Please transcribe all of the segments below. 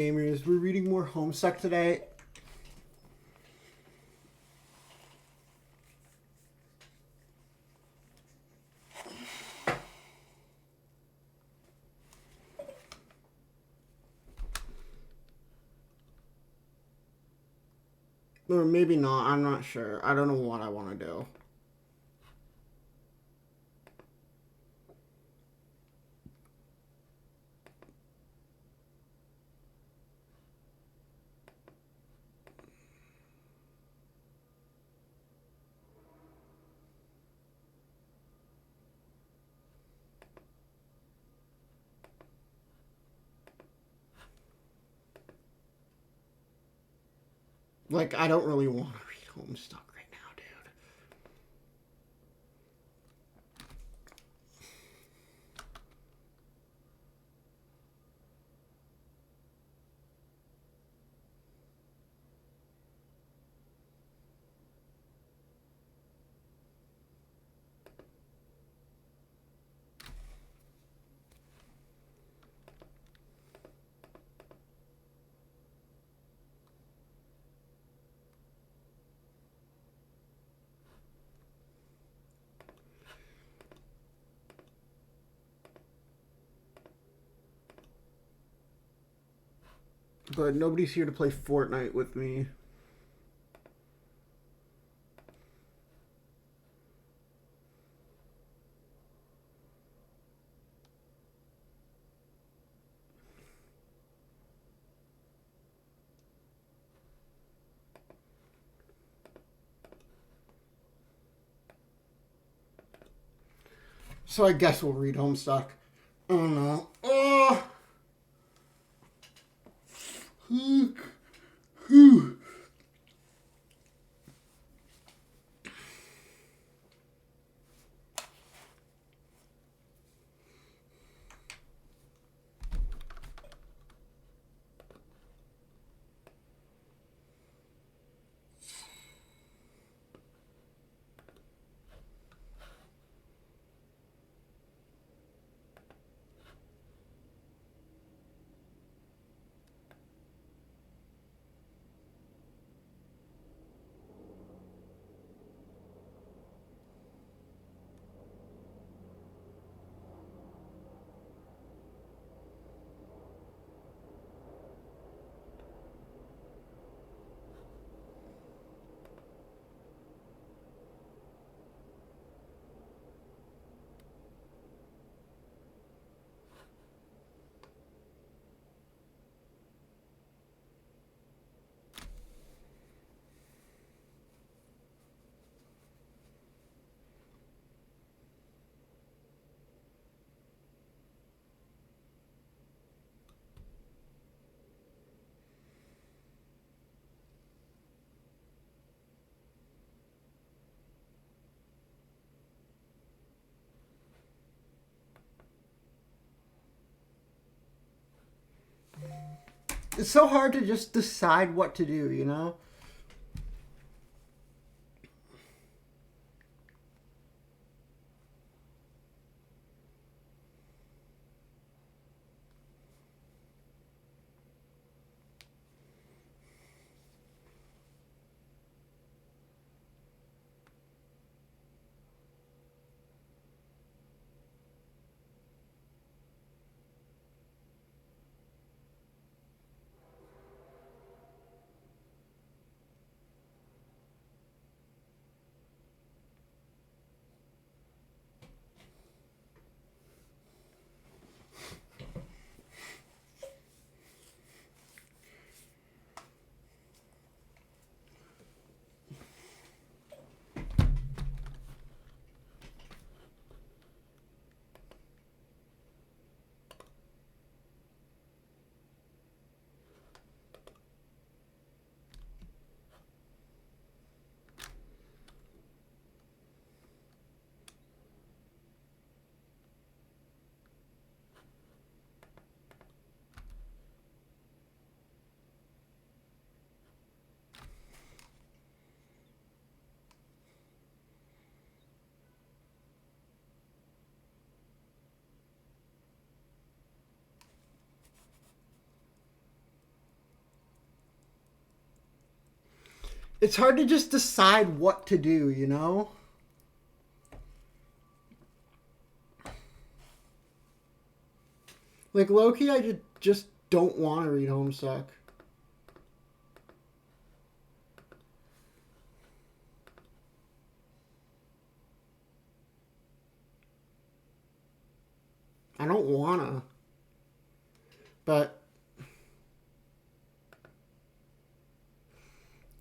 Gamers, we're reading more Homestuck today. Or maybe not, I'm not sure. I don't know what I want to do. Like, I don't really want to read Homestuck right now, dude. But nobody's here to play Fortnite with me. So I guess we'll read Homestuck. Oh no. Oh! It's so hard to just decide what to do, you know? It's hard to just decide what to do, you know? Like, low-key, I just don't want to read Homestuck. I don't wanna. But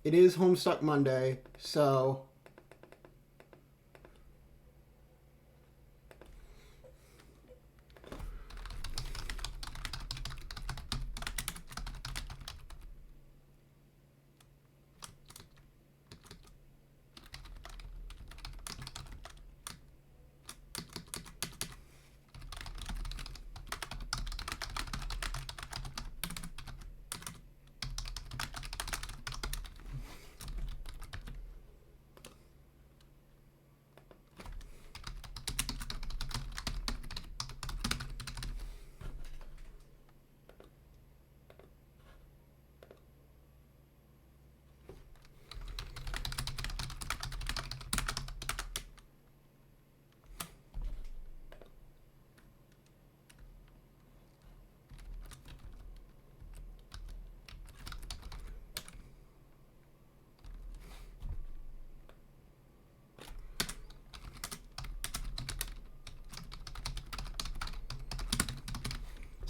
it is Homestuck Monday, so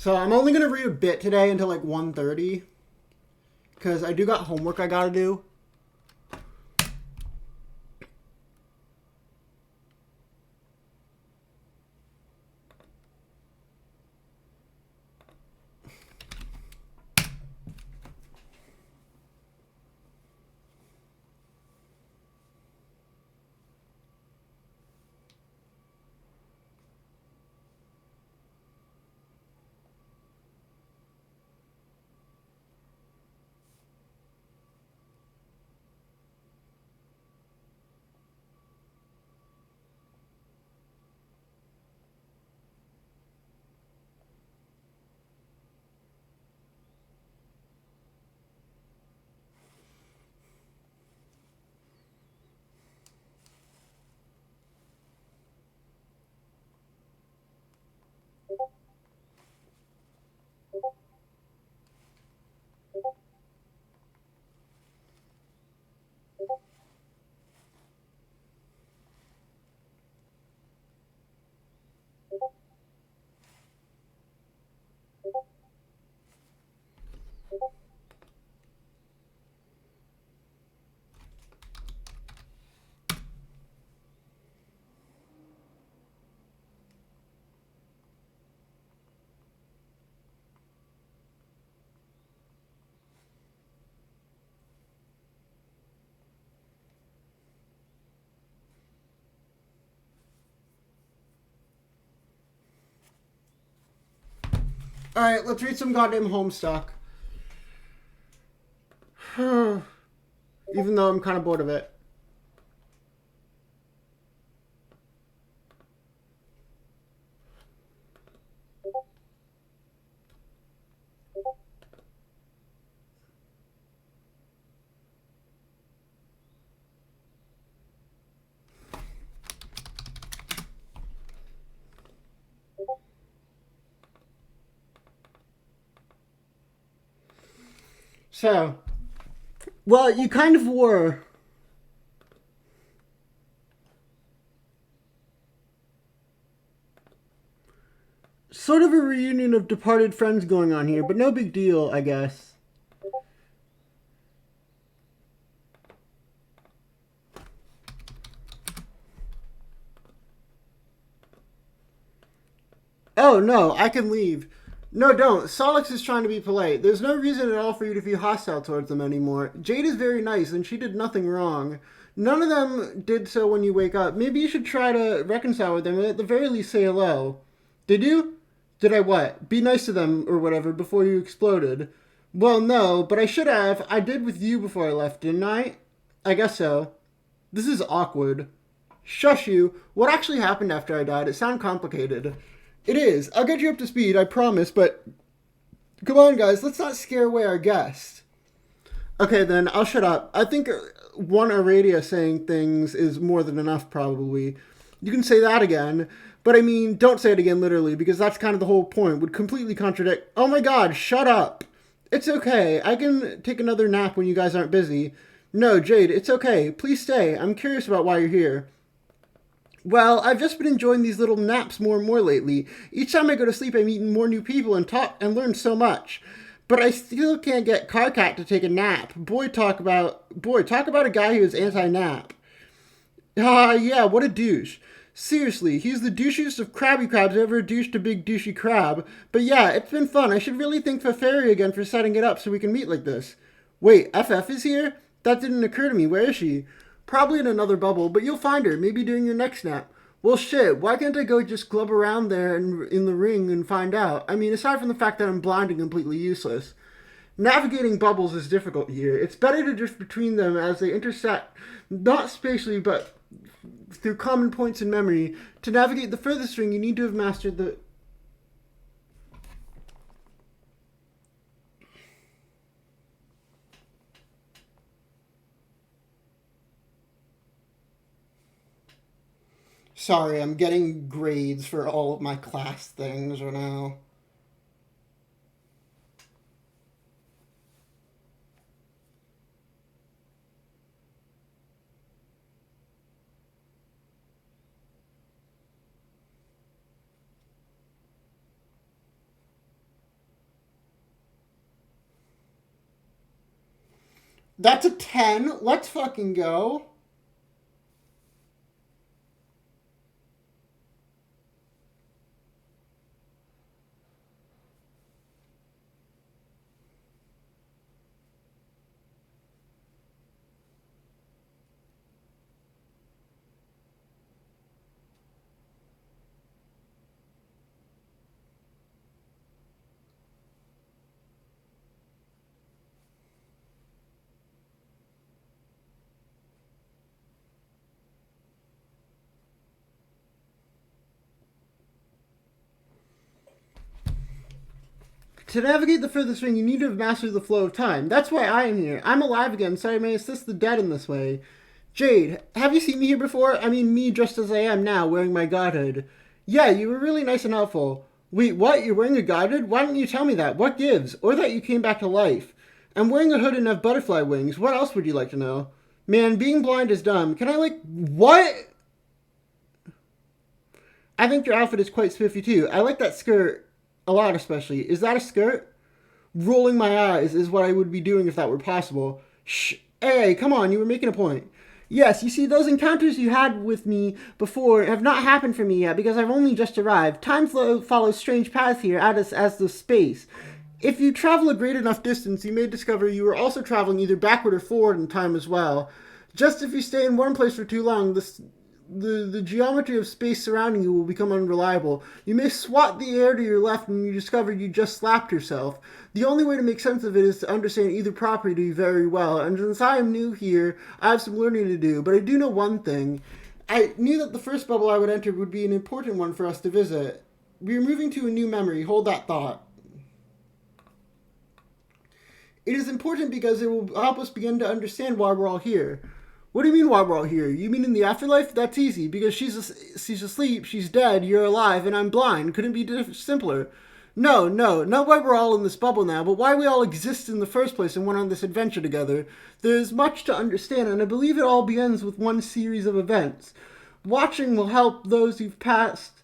I'm only going to read a bit today until like 1:30 because I do got homework I got to do. All right, let's read some goddamn Homestuck. Even though I'm kind of bored of it. So, well, you kind of were. Sort of a reunion of departed friends going on here, but no big deal, I guess. Oh, no, I can leave. No, don't. Solix is trying to be polite. There's no reason at all for you to feel hostile towards them anymore. Jade is very nice, and she did nothing wrong. None of them did so when you wake up. Maybe you should try to reconcile with them, and at the very least say hello. Did you? Did I what? Be nice to them, or whatever, before you exploded. Well, no, but I should have. I did with you before I left, didn't I? I guess so. This is awkward. Shush you. What actually happened after I died? It sounds complicated. It is. I'll get you up to speed, I promise, but come on, guys, let's not scare away our guest. Okay, then, I'll shut up. I think one Aradia saying things is more than enough, probably. You can say that again, but I mean, don't say it again literally, because that's kind of the whole point. Would completely contradict. Oh my god, shut up! It's okay. I can take another nap when you guys aren't busy. No, Jade, it's okay. Please stay. I'm curious about why you're here. Well, I've just been enjoying these little naps more and more lately. Each time I go to sleep, I'm meeting more new people and talk and learn so much. But I still can't get Carcat to take a nap. Talk about a guy who is anti-nap. Yeah, what a douche. Seriously, he's the douchiest of Krabby Crabs ever douched a big douchey crab. But yeah, it's been fun. I should really thank Fairy again for setting it up so we can meet like this. Wait, FF is here? That didn't occur to me. Where is she? Probably in another bubble, but you'll find her, maybe during your next nap. Well, shit, why can't I go just glub around there in the ring and find out? I mean, aside from the fact that I'm blind and completely useless. Navigating bubbles is difficult here. It's better to drift between them as they intersect, not spatially, but through common points in memory. To navigate the furthest ring, you need to have mastered the... Sorry, I'm getting grades for all of my class things right now. That's a 10. Let's fucking go. To navigate the furthest ring, you need to have mastered the flow of time. That's why I am here. I'm alive again, so I may assist the dead in this way. Jade, have you seen me here before? I mean, me dressed as I am now, wearing my godhood. Yeah, you were really nice and helpful. Wait, what? You're wearing a godhood? Why didn't you tell me that? What gives? Or that you came back to life? I'm wearing a hood and have butterfly wings. What else would you like to know? Man, being blind is dumb. Can I, what? I think your outfit is quite spiffy too. I like that skirt a lot, especially. Is that a skirt? Rolling my eyes is what I would be doing if that were possible. Shh. Hey, come on, you were making a point. Yes, you see, those encounters you had with me before have not happened for me yet because I've only just arrived. Time follows strange paths here as the space. If you travel a great enough distance, you may discover you are also traveling either backward or forward in time as well. Just if you stay in one place for too long, the geometry of space surrounding you will become unreliable. You may swat the air to your left and you discover you just slapped yourself. The only way to make sense of it is to understand either property very well, and since I am new here, I have some learning to do, but I do know one thing. I knew that the first bubble I would enter would be an important one for us to visit. We are moving to a new memory. Hold that thought. It is important because it will help us begin to understand why we're all here. What do you mean why we're all here? You mean in the afterlife? That's easy, because she's asleep, she's dead, you're alive, and I'm blind. Couldn't be simpler. No, not why we're all in this bubble now, but why we all exist in the first place and went on this adventure together. There's much to understand, and I believe it all begins with one series of events. Watching will help those who've passed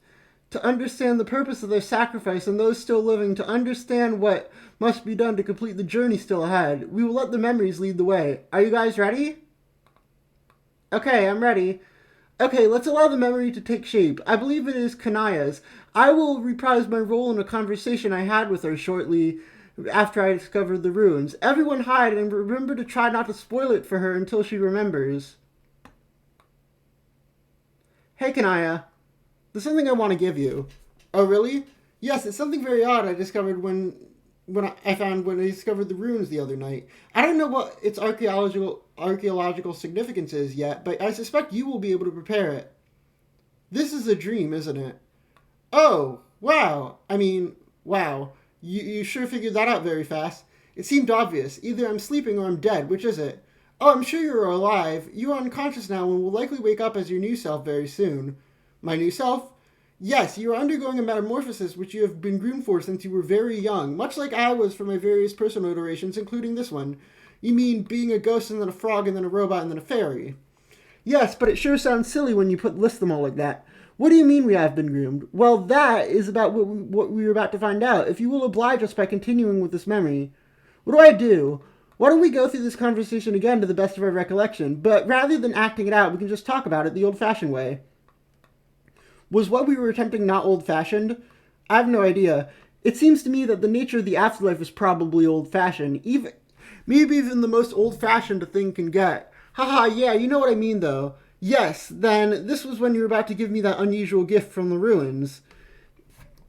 to understand the purpose of their sacrifice, and those still living to understand what must be done to complete the journey still ahead. We will let the memories lead the way. Are you guys ready? Okay, I'm ready. Okay, let's allow the memory to take shape. I believe it is Kanaya's. I will reprise my role in a conversation I had with her shortly after I discovered the ruins. Everyone hide and remember to try not to spoil it for her until she remembers. Hey, Kanaya. There's something I want to give you. Oh, really? Yes, it's something very odd I discovered when I discovered the ruins the other night. I don't know what its archaeological significance is yet, but I suspect you will be able to prepare it. This is a dream, isn't it? Oh, wow. I mean, wow. You sure figured that out very fast. It seemed obvious. Either I'm sleeping or I'm dead. Which is it? Oh, I'm sure you're alive. You are unconscious now and will likely wake up as your new self very soon. My new self? Yes, you are undergoing a metamorphosis which you have been groomed for since you were very young, much like I was for my various personal iterations, including this one. You mean being a ghost and then a frog and then a robot and then a fairy? Yes, but it sure sounds silly when you list them all like that. What do you mean we have been groomed? Well, that is about what we were about to find out. If you will oblige us by continuing with this memory. What do I do? Why don't we go through this conversation again to the best of our recollection? But rather than acting it out, we can just talk about it the old-fashioned way. Was what we were attempting not old-fashioned? I have no idea. It seems to me that the nature of the afterlife is probably old-fashioned. Maybe even the most old-fashioned a thing can get. Haha, yeah, you know what I mean, though. Yes, then this was when you were about to give me that unusual gift from the ruins.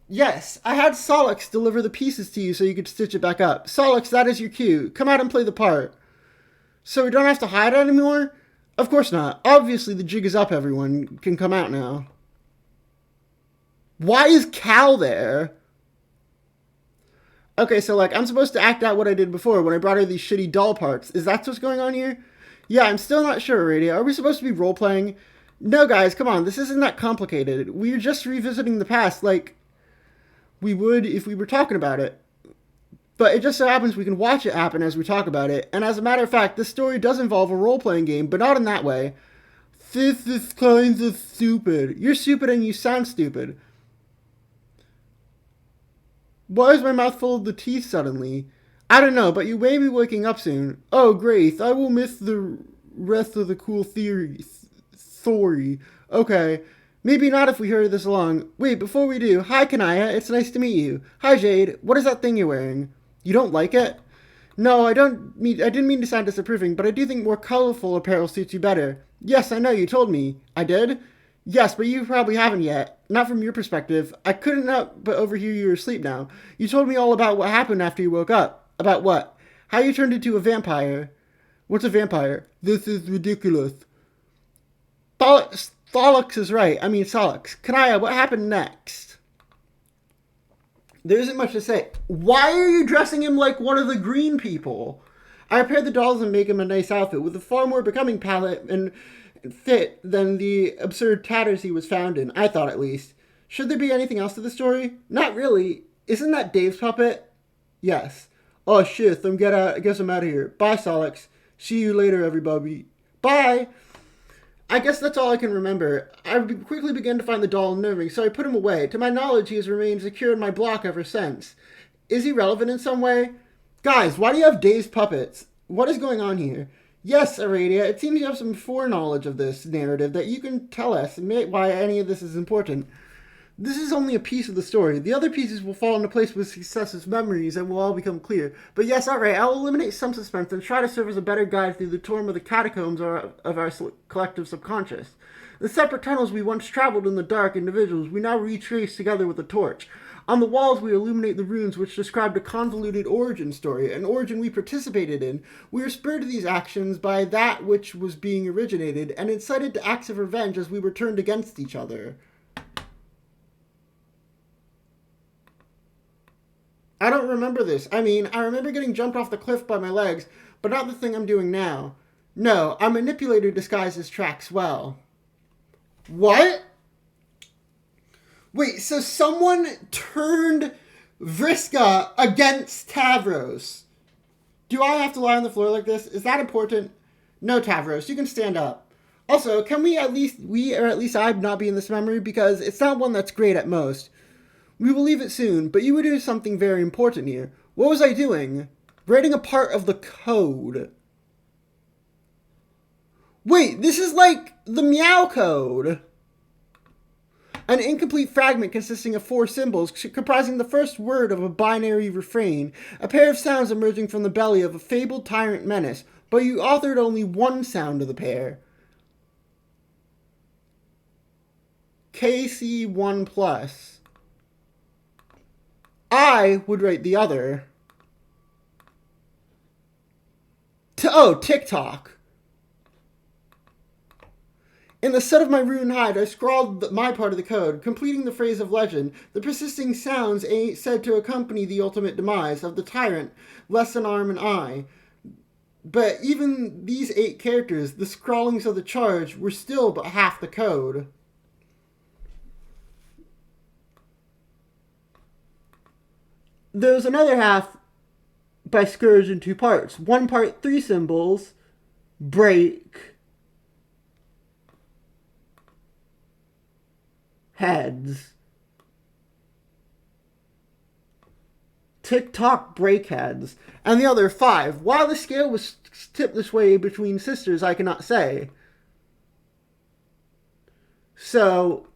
Yes, I had Solix deliver the pieces to you so you could stitch it back up. Solix, that is your cue. Come out and play the part. So we don't have to hide anymore? Of course not. Obviously the jig is up, everyone. Can come out now. Why is Cal there? Okay, so I'm supposed to act out what I did before when I brought her these shitty doll parts. Is that what's going on here? Yeah, I'm still not sure, Radio. Are we supposed to be role-playing? No, guys, come on. This isn't that complicated. We're just revisiting the past like we would if we were talking about it. But it just so happens we can watch it happen as we talk about it. And as a matter of fact, this story does involve a role-playing game, but not in that way. This is kind of stupid. You're stupid and you sound stupid. Why is my mouth full of the teeth suddenly? I don't know, but you may be waking up soon. Oh, Grace, I will miss the rest of the cool theory. Sorry. Okay. Maybe not if we hurry this along. Wait, before we do, hi Kanaya, it's nice to meet you. Hi Jade, what is that thing you're wearing? You don't like it? No, I didn't mean to sound disapproving, but I do think more colorful apparel suits you better. Yes, I know, you told me. I did? Yes, but you probably haven't yet. Not from your perspective. I couldn't help but overhear you were asleep now. You told me all about what happened after you woke up. About what? How you turned into a vampire. What's a vampire? This is ridiculous. Solix is right. I mean, Solix. Kanaya, what happened next? There isn't much to say. Why are you dressing him like one of the green people? I repaired the dolls and make him a nice outfit with a far more becoming palette and fit than the absurd tatters he was found in, I thought at least. Should there be anything else to the story? Not really. Isn't that Dave's puppet? Yes. Oh shit, I guess I'm out of here. Bye, Solix. See you later, everybody. Bye! I guess that's all I can remember. I quickly began to find the doll unnerving, so I put him away. To my knowledge, he has remained secure in my block ever since. Is he relevant in some way? Guys, why do you have Dave's puppets? What is going on here? Yes, Aradia, it seems you have some foreknowledge of this narrative that you can tell us why any of this is important. This is only a piece of the story. The other pieces will fall into place with successive memories and will all become clear. But yes, alright, I will eliminate some suspense and try to serve as a better guide through the tour of the catacombs of our collective subconscious. The separate tunnels we once traveled in the dark individuals we now retrace together with a torch. On the walls we illuminate the runes which described a convoluted origin story, an origin we participated in. We were spurred to these actions by that which was being originated, and incited to acts of revenge as we were turned against each other. I don't remember this. I mean, I remember getting jumped off the cliff by my legs, but not the thing I'm doing now. No, our manipulator disguises tracks well. What? Wait, so someone turned Vriska against Tavros. Do I have to lie on the floor like this? Is that important? No, Tavros, you can stand up. Also, can we at least I not be in this memory, because it's not one that's great at most. We will leave it soon, but you were doing something very important here. What was I doing? Writing a part of the code. Wait, this is like the Meow code. An incomplete fragment consisting of 4 symbols, comprising the first word of a binary refrain, a pair of sounds emerging from the belly of a fabled tyrant menace, but you authored only one sound of the pair. KC1+. I would write the other. TikTok. In the set of my rune hide, I scrawled my part of the code, completing the phrase of legend. The persisting sounds said to accompany the ultimate demise of the tyrant, less an arm and eye. But even these 8 characters, the scrawlings of the charge, were still but half the code. There's another half by Scourge in 2 parts. One part, 3 symbols, break, heads. Tick-tock breakheads, and the other 5. Why the scale was tipped this way between sisters, I cannot say. So,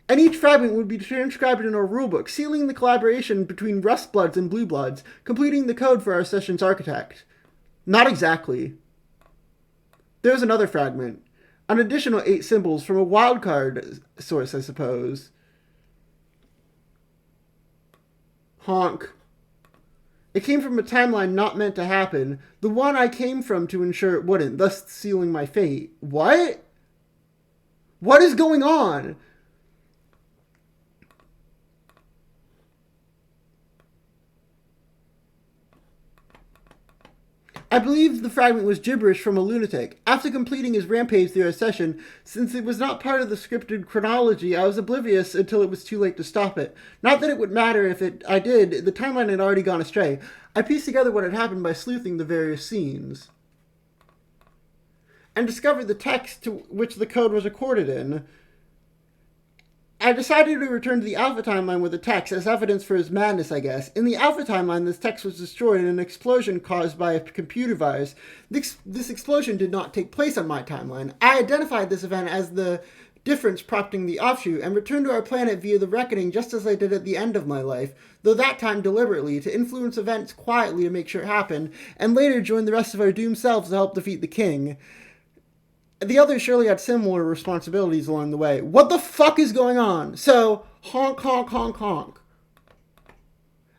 and each fragment would be transcribed in our rulebook, sealing the collaboration between Rust Bloods and Blue Bloods, completing the code for our session's architect. Not exactly. There's another fragment. An additional 8 symbols from a wildcard source, I suppose. Honk. It came from a timeline not meant to happen. The one I came from to ensure it wouldn't, thus sealing my fate. What? What is going on? I believe the fragment was gibberish from a lunatic. After completing his rampage through our session, since it was not part of the scripted chronology, I was oblivious until it was too late to stop it. Not that it would matter if I did, the timeline had already gone astray. I pieced together what had happened by sleuthing the various scenes, and discovered the text to which the code was recorded in. I decided to return to the Alpha timeline with the text as evidence for his madness, I guess. In the Alpha timeline, this text was destroyed in an explosion caused by a computer virus. This explosion did not take place on my timeline. I identified this event as the difference prompting the offshoot and returned to our planet via the reckoning just as I did at the end of my life, though that time deliberately, to influence events quietly to make sure it happened, and later join the rest of our doomed selves to help defeat the king. The others surely had similar responsibilities along the way. What the fuck is going on? So, honk, honk, honk, honk.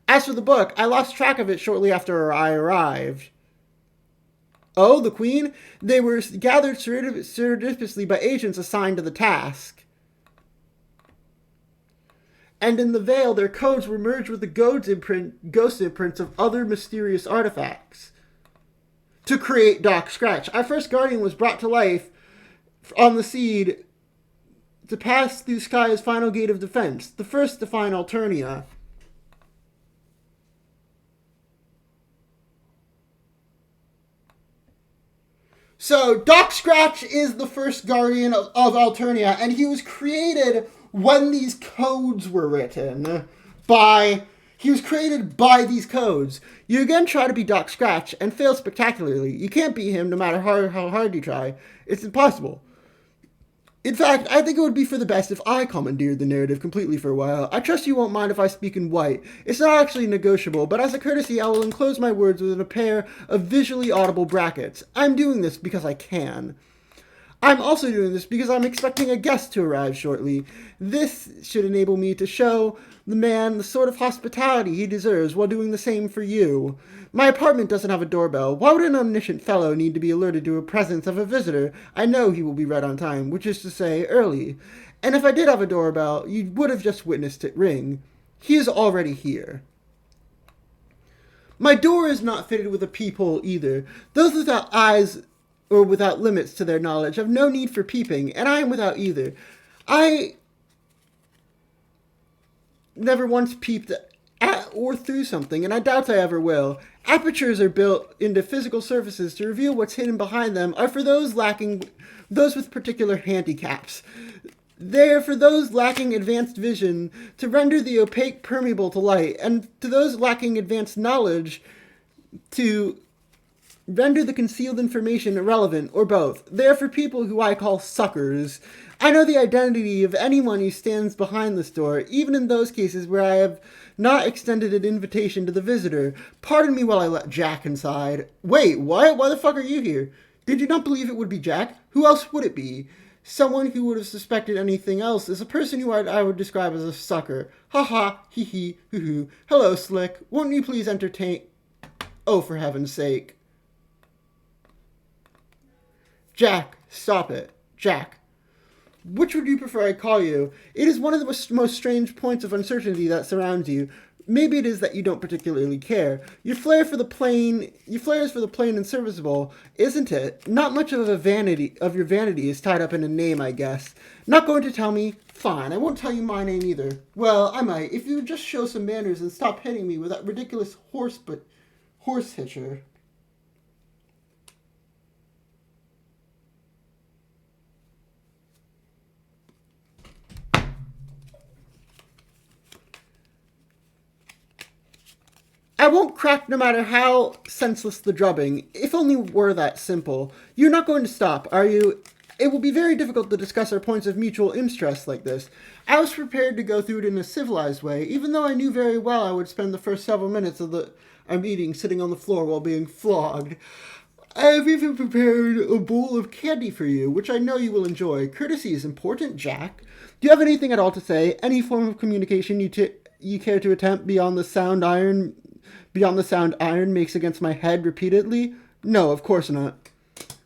As for the book, I lost track of it shortly after I arrived. Oh, the Queen? They were gathered surreptitiously by agents assigned to the task. And in the veil, their codes were merged with the ghost imprints of other mysterious artifacts to create Doc Scratch. Our first Guardian was brought to life on the seed to pass through Sky's final gate of defense, the first to find Alternia. So, Doc Scratch is the first Guardian of Alternia, and he was created when these codes were written by... He was created by these codes. You again try to be Doc Scratch and fail spectacularly. You can't beat him no matter how hard you try. It's impossible. In fact, I think it would be for the best if I commandeered the narrative completely for a while. I trust you won't mind if I speak in white. It's not actually negotiable, but as a courtesy, I will enclose my words within a pair of visually audible brackets. I'm doing this because I can. I'm also doing this because I'm expecting a guest to arrive shortly. This should enable me to show the man the sort of hospitality he deserves while doing the same for you. My apartment doesn't have a doorbell. Why would an omniscient fellow need to be alerted to the presence of a visitor? I know he will be right on time, which is to say, early. And if I did have a doorbell, you would have just witnessed it ring. He is already here. My door is not fitted with a peephole either. Those without eyes or without limits to their knowledge have no need for peeping, and I am without either. I never once peeped at or through something, and I doubt I ever will. Apertures are built into physical surfaces to reveal what's hidden behind them are for those with particular handicaps. They are for those lacking advanced vision to render the opaque permeable to light, and to those lacking advanced knowledge to render the concealed information irrelevant, or both. They are for people who I call suckers. I know the identity of anyone who stands behind this door, even in those cases where I have not extended an invitation to the visitor. Pardon me while I let Jack inside. Wait, what? Why the fuck are you here? Did you not believe it would be Jack? Who else would it be? Someone who would have suspected anything else is a person who I would describe as a sucker. Ha ha, hee hee, hoo hoo. Hello, Slick. Won't you please entertain... Oh, for heaven's sake. Jack, stop it. Jack. Which would you prefer I call you? It is one of the most strange points of uncertainty that surrounds you. Maybe it is that you don't particularly care. Your flair is for the plain and serviceable, isn't it? Not much of your vanity is tied up in a name, I guess. Not going to tell me? Fine, I won't tell you my name either. Well, I might, if you would just show some manners and stop hitting me with that ridiculous horse hitcher. I won't crack no matter how senseless the drubbing. If only were that simple. You're not going to stop, are you? It will be very difficult to discuss our points of mutual interest like this. I was prepared to go through it in a civilized way, even though I knew very well I would spend the first several minutes of our meeting sitting on the floor while being flogged. I have even prepared a bowl of candy for you, which I know you will enjoy. Courtesy is important, Jack. Do you have anything at all to say? Any form of communication you care to attempt beyond the sound iron makes against my head repeatedly? No, of course not.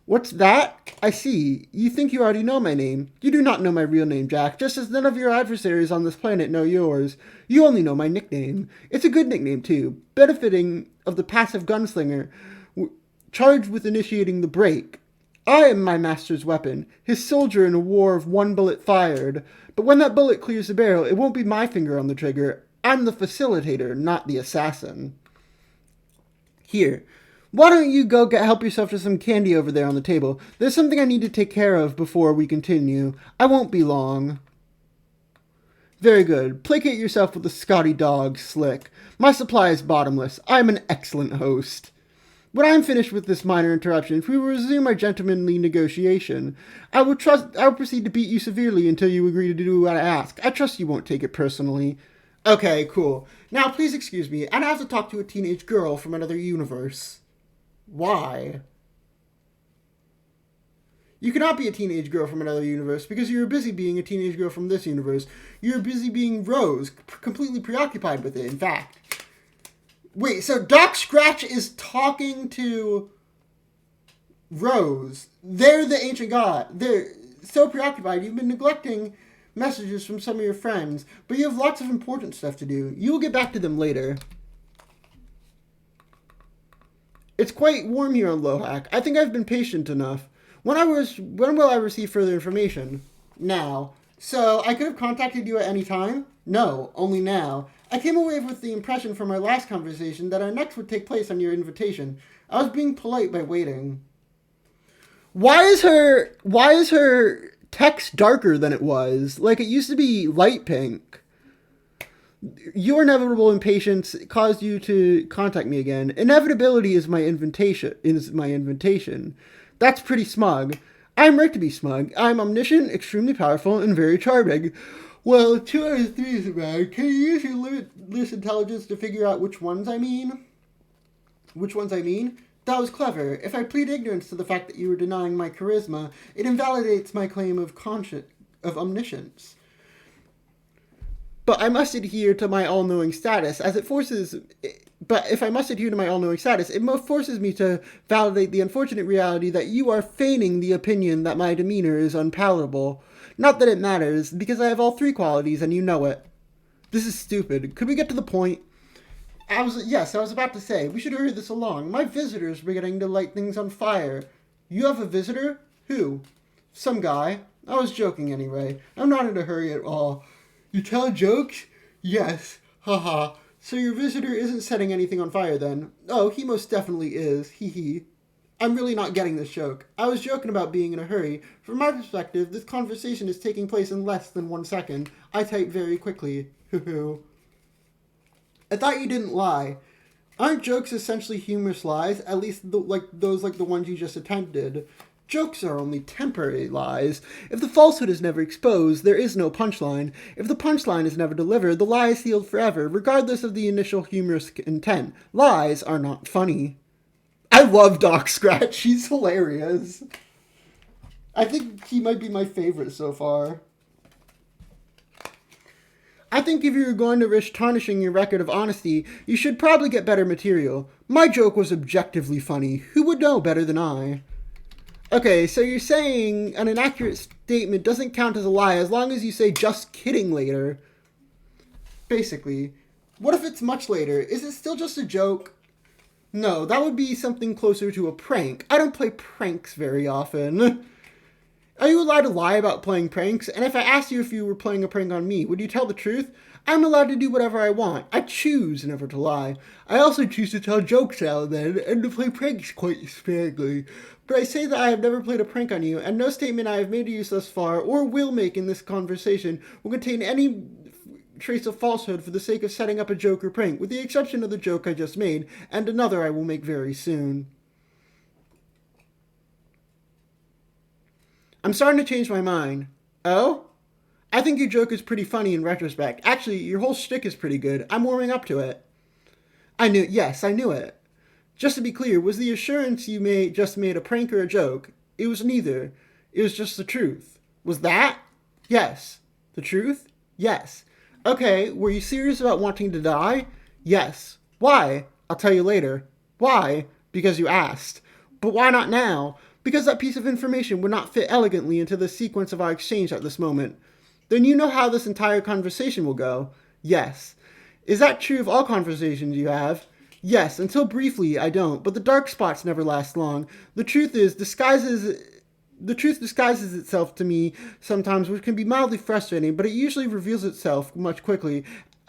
What's that? I see. You think you already know my name. You do not know my real name, Jack, just as none of your adversaries on this planet know yours. You only know my nickname. It's a good nickname, too, benefiting of the passive gunslinger charged with initiating the break. I am my master's weapon, his soldier in a war of one bullet fired. But when that bullet clears the barrel, it won't be my finger on the trigger. I'm the facilitator, not the assassin. Here, why don't you go help yourself to some candy over there on the table? There's something I need to take care of before we continue. I won't be long. Very good. Placate yourself with the Scotty dog, Slick. My supply is bottomless. I am an excellent host. When I am finished with this minor interruption, if we will resume our gentlemanly negotiation, I will proceed to beat you severely until you agree to do what I ask. I trust you won't take it personally. Okay, cool. Now, please excuse me. I have to talk to a teenage girl from another universe. Why? You cannot be a teenage girl from another universe because you're busy being a teenage girl from this universe. You're busy being Rose, completely preoccupied with it, in fact. Wait, so Doc Scratch is talking to Rose. They're the ancient god. They're so preoccupied. You've been neglecting messages from some of your friends, but you have lots of important stuff to do. You will get back to them later. It's quite warm here on Lohak. I think I've been patient enough. When will I receive further information? Now. So, I could have contacted you at any time? No, only now. I came away with the impression from our last conversation that our next would take place on your invitation. I was being polite by waiting. Why is her text darker than it was? Like, it used to be light pink. Your inevitable impatience caused you to contact me again. Inevitability is my invitation. That's pretty smug. I'm right to be smug. I'm omniscient, extremely powerful, and very charming. Well, 2 out of 3 is bad. Can you use your limitless intelligence to figure out which ones I mean? That was clever. If I plead ignorance to the fact that you were denying my charisma, it invalidates my claim of omniscience. But I must adhere to my all-knowing status, it forces me to validate the unfortunate reality that you are feigning the opinion that my demeanor is unpalatable. Not that it matters, because I have all 3 qualities and you know it. This is stupid. Could we get to the point? I was about to say, we should hurry this along. My visitor's beginning to light things on fire. You have a visitor? Who? Some guy. I was joking anyway. I'm not in a hurry at all. You tell jokes? Yes. Haha. So your visitor isn't setting anything on fire then? Oh, he most definitely is. Hee hee. I'm really not getting this joke. I was joking about being in a hurry. From my perspective, this conversation is taking place in less than 1 second. I type very quickly. Hoo-hoo. I thought you didn't lie. Aren't jokes essentially humorous lies? At least the ones you just attempted. Jokes are only temporary lies. If the falsehood is never exposed, there is no punchline. If the punchline is never delivered, the lie is sealed forever, regardless of the initial humorous intent. Lies are not funny. I love Doc Scratch. He's hilarious. I think he might be my favorite so far. I think if you're going to risk tarnishing your record of honesty, you should probably get better material. My joke was objectively funny. Who would know better than I? Okay, so you're saying an inaccurate statement doesn't count as a lie as long as you say just kidding later. Basically. What if it's much later? Is it still just a joke? No, that would be something closer to a prank. I don't play pranks very often. Are you allowed to lie about playing pranks? And if I asked you if you were playing a prank on me, would you tell the truth? I'm allowed to do whatever I want. I choose never to lie. I also choose to tell jokes now and then, and to play pranks quite sparingly. But I say that I have never played a prank on you, and no statement I have made to you thus far, or will make in this conversation, will contain any trace of falsehood for the sake of setting up a joke or prank, with the exception of the joke I just made, and another I will make very soon. I'm starting to change my mind. Oh? I think your joke is pretty funny in retrospect. Actually, your whole shtick is pretty good. I'm warming up to it. Yes, I knew it. Just to be clear, was the assurance you just made a prank or a joke? It was neither. It was just the truth. Was that? Yes. The truth? Yes. Okay, were you serious about wanting to die? Yes. Why? I'll tell you later. Why? Because you asked. But why not now? Because that piece of information would not fit elegantly into the sequence of our exchange at this moment. Then you know how this entire conversation will go. Yes. Is that true of all conversations you have? Yes, until briefly I don't, but the dark spots never last long. The truth disguises itself to me sometimes, which can be mildly frustrating, but it usually reveals itself much quickly,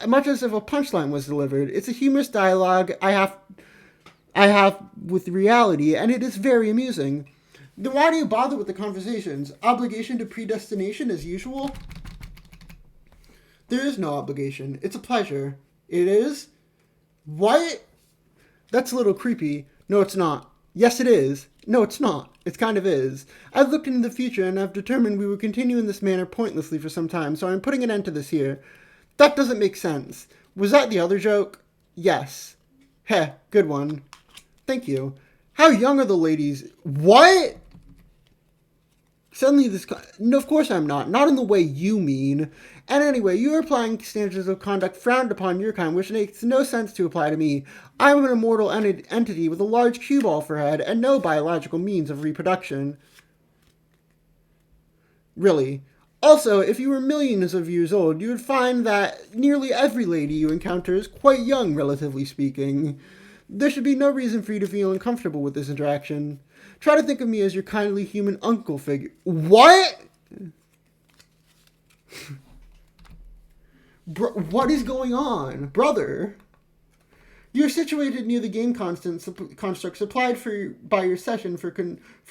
much as if a punchline was delivered. It's a humorous dialogue I have with reality, and it is very amusing. Then why do you bother with the conversations? Obligation to predestination as usual? There is no obligation. It's a pleasure. It is? What? That's a little creepy. No, it's not. Yes, it is. No, it's not. It kind of is. I've looked into the future and I've determined we will continue in this manner pointlessly for some time, so I'm putting an end to this here. That doesn't make sense. Was that the other joke? Yes. Heh, good one. Thank you. How young are the ladies? What? Suddenly no, of course I'm not. Not in the way you mean. And anyway, you are applying standards of conduct frowned upon your kind, which makes no sense to apply to me. I'm an immortal entity with a large cue ball for head and no biological means of reproduction. Really. Also, if you were millions of years old, you would find that nearly every lady you encounter is quite young, relatively speaking. There should be no reason for you to feel uncomfortable with this interaction. Try to think of me as your kindly human uncle figure. What? What is going on? Brother? You're situated near the game construct supplied by your session for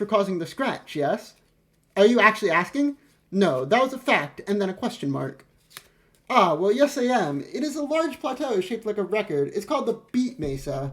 causing the scratch, yes? Are you actually asking? No, that was a fact, and then a question mark. Ah, well, yes I am. It is a large plateau shaped like a record. It's called the Beat Mesa.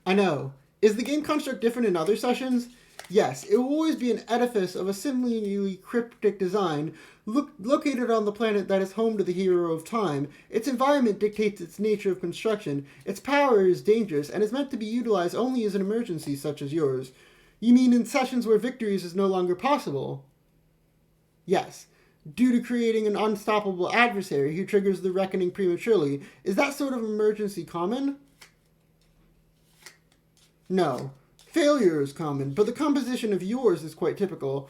I know. Is the game construct different in other sessions? Yes, it will always be an edifice of a similarly cryptic design located on the planet that is home to the hero of time. Its environment dictates its nature of construction. Its power is dangerous and is meant to be utilized only as an emergency such as yours. You mean in sessions where victories is no longer possible? Yes. Due to creating an unstoppable adversary who triggers the reckoning prematurely. Is that sort of emergency common? No. Failure is common, but the composition of yours is quite atypical.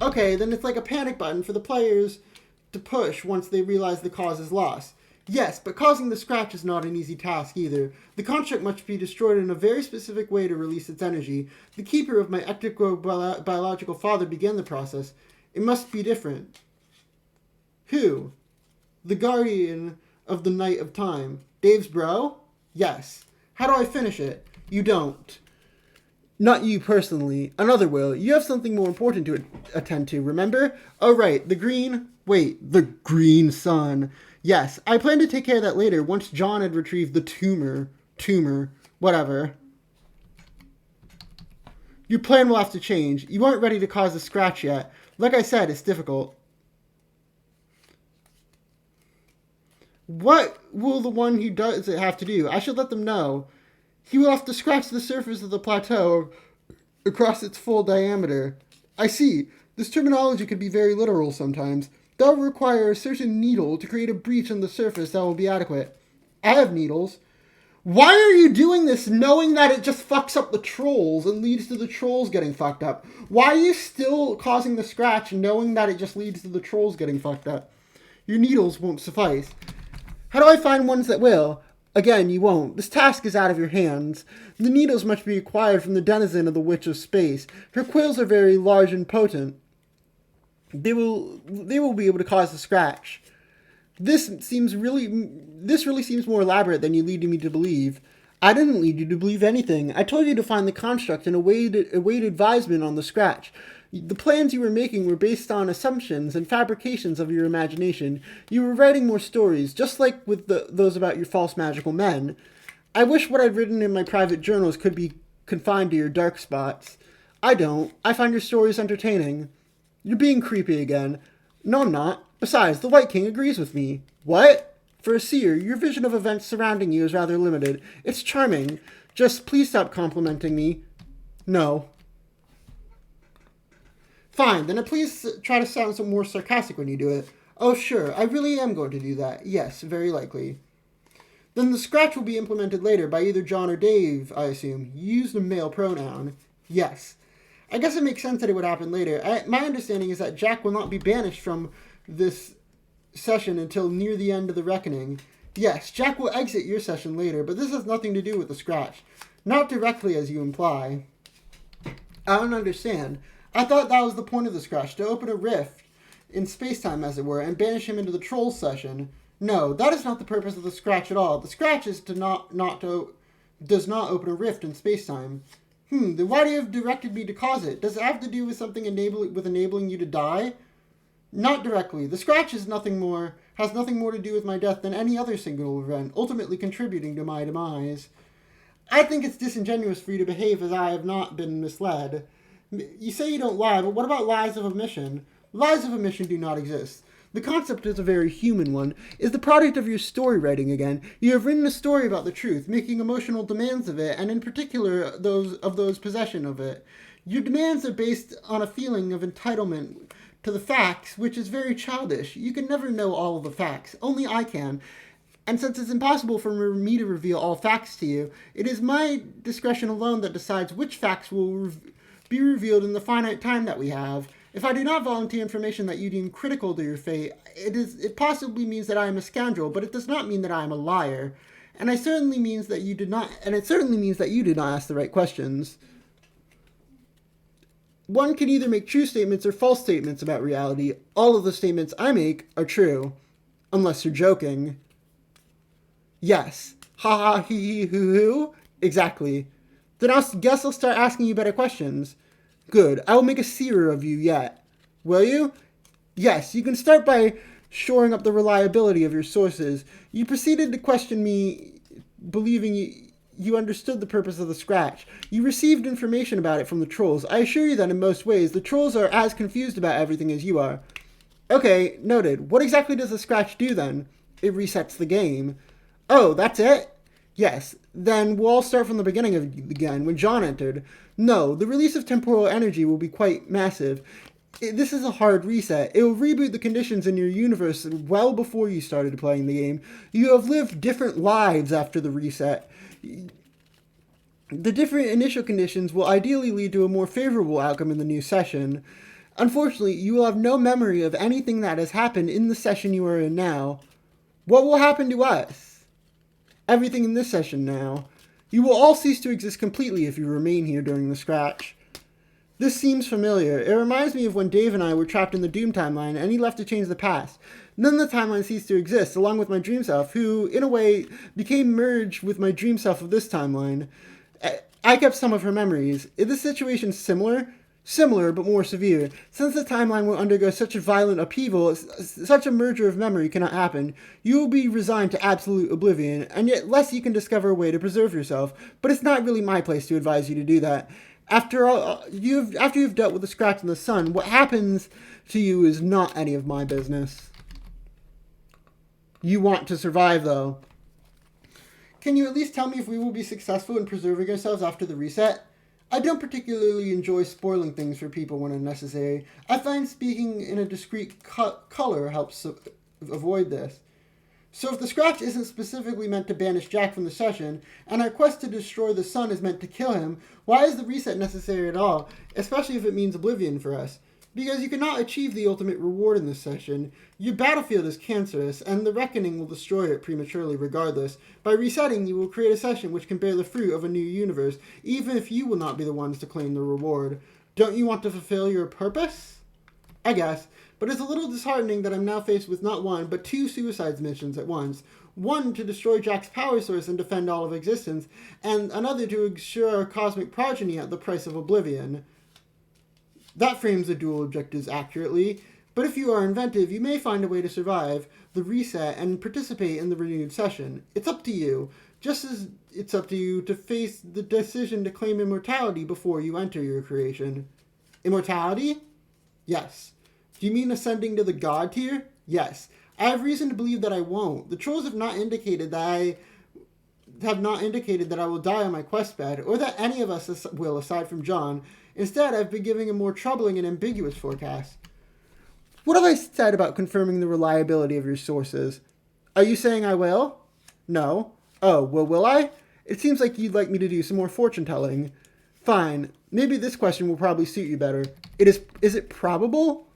Okay, then it's like a panic button for the players to push once they realize the cause is lost. Yes, but causing the scratch is not an easy task either. The construct must be destroyed in a very specific way to release its energy. The keeper of my ecto-biological father began the process. It must be different. Who? The guardian of the night of time. Dave's bro? Yes. How do I finish it? You don't. Not you personally. Another will. You have something more important to attend to, remember? Oh, right. The green sun. Yes, I plan to take care of that later once John had retrieved the tumor. Whatever. Your plan will have to change. You aren't ready to cause a scratch yet. Like I said, it's difficult. What will the one who does it have to do? I should let them know. He will have to scratch the surface of the plateau across its full diameter. I see. This terminology could be very literal sometimes. That will require a certain needle to create a breach on the surface that will be adequate. I have needles. Why are you doing this knowing that it just fucks up the trolls and leads to the trolls getting fucked up? Why are you still causing the scratch knowing that it just leads to the trolls getting fucked up? Your needles won't suffice. How do I find ones that will? Again, you won't. This task is out of your hands. The needles must be acquired from the denizen of the Witch of Space. Her quills are very large and potent. They will be able to cause a scratch. This really seems more elaborate than you lead me to believe. I didn't lead you to believe anything. I told you to find the construct and await advisement on the scratch. The plans you were making were based on assumptions and fabrications of your imagination. You were writing more stories, just like with those about your false magical men. I wish what I'd written in my private journals could be confined to your dark spots. I don't. I find your stories entertaining. You're being creepy again. No, I'm not. Besides, the White King agrees with me. What? For a seer, your vision of events surrounding you is rather limited. It's charming. Just please stop complimenting me. No. Fine, then please try to sound some more sarcastic when you do it. Oh, sure, I really am going to do that. Yes, very likely. Then the scratch will be implemented later by either John or Dave, I assume. You use the male pronoun. Yes. I guess it makes sense that it would happen later. My understanding is that Jack will not be banished from this session until near the end of the reckoning. Yes, Jack will exit your session later, but this has nothing to do with the scratch. Not directly as you imply. I don't understand. I thought that was the point of the scratch, to open a rift in space-time, as it were, and banish him into the troll session. No, that is not the purpose of the scratch at all. The scratch is does not open a rift in space-time. Then why do you have directed me to cause it? Does it have to do with something enabling you to die? Not directly. The scratch has nothing more to do with my death than any other single event, ultimately contributing to my demise. I think it's disingenuous for you to behave as I have not been misled. You say you don't lie, but what about lies of omission? Lies of omission do not exist. The concept is a very human one, is the product of your story writing again. You have written a story about the truth, making emotional demands of it, and in particular those possession of it. Your demands are based on a feeling of entitlement to the facts, which is very childish. You can never know all of the facts. Only I can. And since it's impossible for me to reveal all facts to you, it is my discretion alone that decides which facts will be revealed in the finite time that we have. If I do not volunteer information that you deem critical to your fate, it possibly means that I am a scoundrel, but it does not mean that I am a liar. And it certainly means that you did not ask the right questions. One can either make true statements or false statements about reality. All of the statements I make are true. Unless you're joking. Yes. Ha ha he he hoo hoo. Exactly. Then I guess I'll start asking you better questions. Good. I will make a seer of you yet. Will you? Yes, you can start by shoring up the reliability of your sources. You proceeded to question me, believing you understood the purpose of the scratch. You received information about it from the trolls. I assure you that in most ways, the trolls are as confused about everything as you are. Okay, noted. What exactly does the scratch do then? It resets the game. Oh, that's it? Yes, then we'll all start from the beginning again, when John entered. No, the release of temporal energy will be quite massive. This is a hard reset. It will reboot the conditions in your universe well before you started playing the game. You have lived different lives after the reset. The different initial conditions will ideally lead to a more favorable outcome in the new session. Unfortunately, you will have no memory of anything that has happened in the session you are in now. What will happen to us? Everything in this session now. You will all cease to exist completely if you remain here during the scratch. This seems familiar. It reminds me of when Dave and I were trapped in the Doom timeline and he left to change the past. Then the timeline ceased to exist, along with my dream self, who, in a way, became merged with my dream self of this timeline. I kept some of her memories. Is this situation similar? Similar, but more severe. Since the timeline will undergo such a violent upheaval, such a merger of memory cannot happen. You will be resigned to absolute oblivion, and yet lest you can discover a way to preserve yourself. But it's not really my place to advise you to do that. After you've dealt with the scratch in the sun, what happens to you is not any of my business. You want to survive, though. Can you at least tell me if we will be successful in preserving ourselves after the reset? I don't particularly enjoy spoiling things for people when unnecessary. I find speaking in a discreet color helps avoid this. So if the scratch isn't specifically meant to banish Jack from the session, and our quest to destroy the sun is meant to kill him, why is the reset necessary at all, especially if it means oblivion for us? Because you cannot achieve the ultimate reward in this session. Your battlefield is cancerous, and the Reckoning will destroy it prematurely regardless. By resetting, you will create a session which can bear the fruit of a new universe, even if you will not be the ones to claim the reward. Don't you want to fulfill your purpose? I guess. But it's a little disheartening that I'm now faced with not one, but two suicide missions at once. One to destroy Jack's power source and defend all of existence, and another to ensure our cosmic progeny at the price of oblivion. That frames the dual objectives accurately, but if you are inventive, you may find a way to survive the reset and participate in the renewed session. It's up to you, just as it's up to you to face the decision to claim immortality before you enter your creation. Immortality? Yes. Do you mean ascending to the god tier? Yes. I have reason to believe that I won't. The trolls have not indicated that I will die on my quest bed, or that any of us will aside from John. Instead, I've been giving a more troubling and ambiguous forecast. What have I said about confirming the reliability of your sources? Are you saying I will? No. Oh, well, will I? It seems like you'd like me to do some more fortune-telling. Fine. Maybe this question will probably suit you better. Is it probable?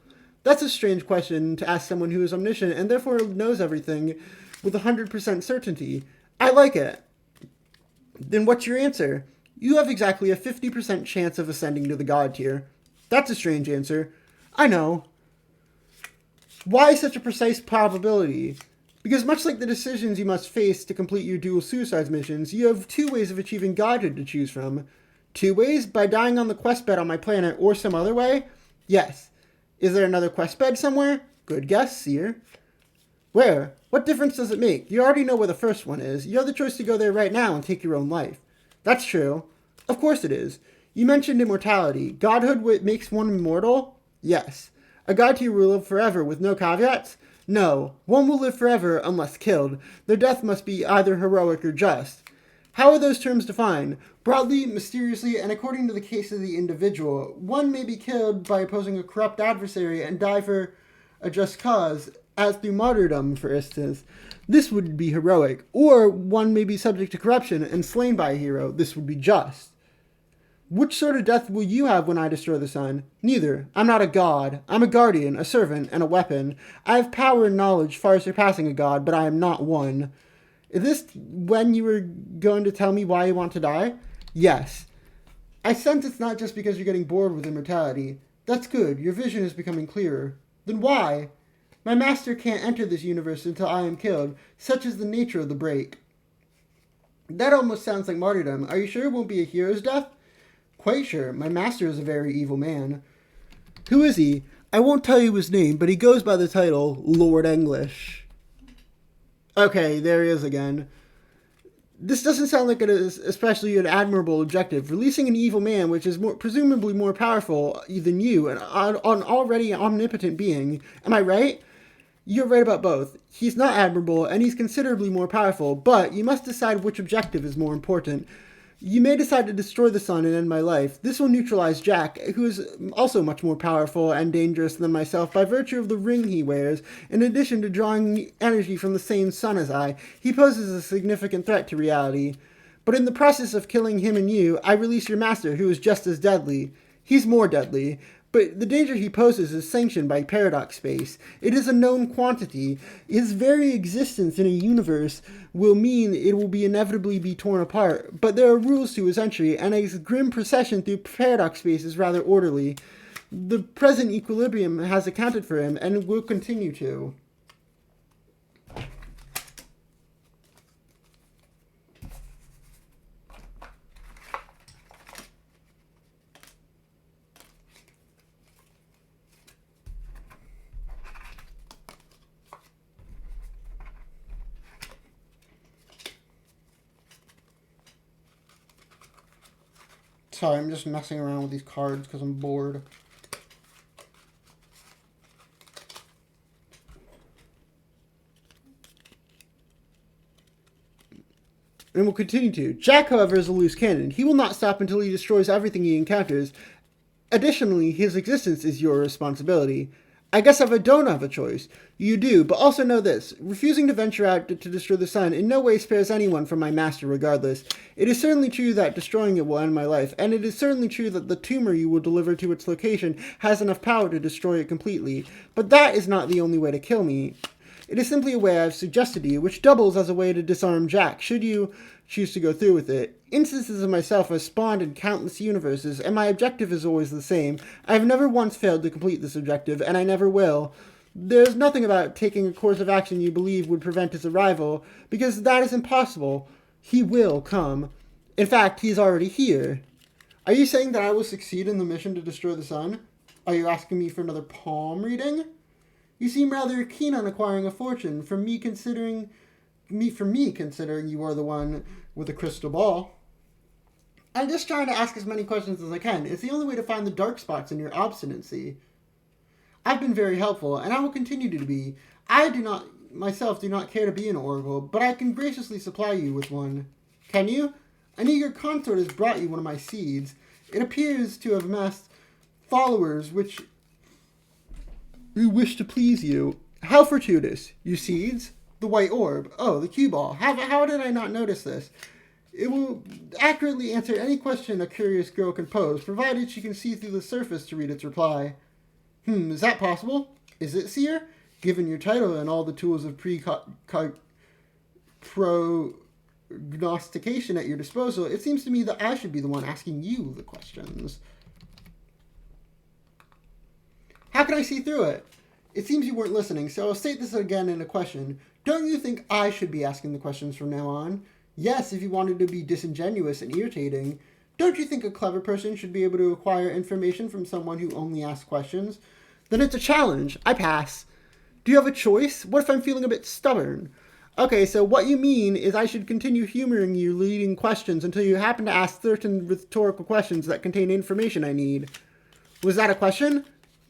That's a strange question to ask someone who is omniscient and therefore knows everything with 100% certainty. I like it. Then what's your answer? You have exactly a 50% chance of ascending to the god tier. That's a strange answer. I know. Why such a precise probability? Because much like the decisions you must face to complete your dual suicides missions, you have two ways of achieving godhood to choose from. Two ways? By dying on the quest bed on my planet or some other way? Yes. Is there another quest bed somewhere? Good guess, Seer. Where? What difference does it make? You already know where the first one is. You have the choice to go there right now and take your own life. That's true. Of course it is. You mentioned immortality. Godhood makes one immortal? Yes. A god tier will live forever with no caveats? No. One will live forever unless killed. Their death must be either heroic or just. How are those terms defined? Broadly, mysteriously, and according to the case of the individual. One may be killed by opposing a corrupt adversary and die for a just cause, as through martyrdom, for instance. This would be heroic. Or one may be subject to corruption and slain by a hero. This would be just. Which sort of death will you have when I destroy the sun? Neither. I'm not a god. I'm a guardian, a servant, and a weapon. I have power and knowledge far surpassing a god, but I am not one. Is this when you were going to tell me why you want to die? Yes. I sense it's not just because you're getting bored with immortality. That's good. Your vision is becoming clearer. Then why? My master can't enter this universe until I am killed. Such is the nature of the break. That almost sounds like martyrdom. Are you sure it won't be a hero's death? Quite sure. My master is a very evil man. Who is he? I won't tell you his name, but he goes by the title Lord English. Okay, there he is again. This doesn't sound like it is especially an admirable objective. Releasing an evil man, which is presumably more powerful than you, an already omnipotent being. Am I right? You're right about both. He's not admirable, and he's considerably more powerful, but you must decide which objective is more important. You may decide to destroy the sun and end my life. This will neutralize Jack, who is also much more powerful and dangerous than myself by virtue of the ring he wears. In addition to drawing energy from the same sun as I, he poses a significant threat to reality. But in the process of killing him and you, I release your master, who is just as deadly. He's more deadly. But the danger he poses is sanctioned by paradox space. It is a known quantity. His very existence in a universe will mean it will inevitably be torn apart. But there are rules to his entry, and his grim procession through paradox space is rather orderly. The present equilibrium has accounted for him, and will continue to. Sorry, I'm just messing around with these cards because I'm bored. And will continue to. Jack, however, is a loose cannon. He will not stop until he destroys everything he encounters. Additionally, his existence is your responsibility. I guess if I don't have a choice, you do, but also know this. Refusing to venture out to destroy the sun in no way spares anyone from my master regardless. It is certainly true that destroying it will end my life, and it is certainly true that the tumor you will deliver to its location has enough power to destroy it completely. But that is not the only way to kill me. It is simply a way I've suggested to you, which doubles as a way to disarm Jack, should you choose to go through with it. Instances of myself have spawned in countless universes, and my objective is always the same. I have never once failed to complete this objective, and I never will. There's nothing about taking a course of action you believe would prevent his arrival, because that is impossible. He will come. In fact, he's already here. Are you saying that I will succeed in the mission to destroy the sun? Are you asking me for another palm reading? You seem rather keen on acquiring a fortune, for me considering you are the one with a crystal ball. I'm just trying to ask as many questions as I can. It's the only way to find the dark spots in your obstinacy. I've been very helpful, and I will continue to be. I do not care to be an oracle, but I can graciously supply you with one. Can you? An eager consort has brought you one of my seeds. It appears to have amassed followers who wish to please you. How fortuitous. You seeds? The white orb. Oh, the cue ball. How did I not notice this? It will accurately answer any question a curious girl can pose, provided she can see through the surface to read its reply. Is that possible? Is it, seer? Given your title and all the tools of prognostication at your disposal, it seems to me that I should be the one asking you the questions. How can I see through it? It seems you weren't listening, so I'll state this again in a question. Don't you think I should be asking the questions from now on? Yes, if you wanted to be disingenuous and irritating. Don't you think a clever person should be able to acquire information from someone who only asks questions? Then it's a challenge. I pass. Do you have a choice? What if I'm feeling a bit stubborn? Okay, so what you mean is I should continue humoring you leading questions until you happen to ask certain rhetorical questions that contain information I need. Was that a question?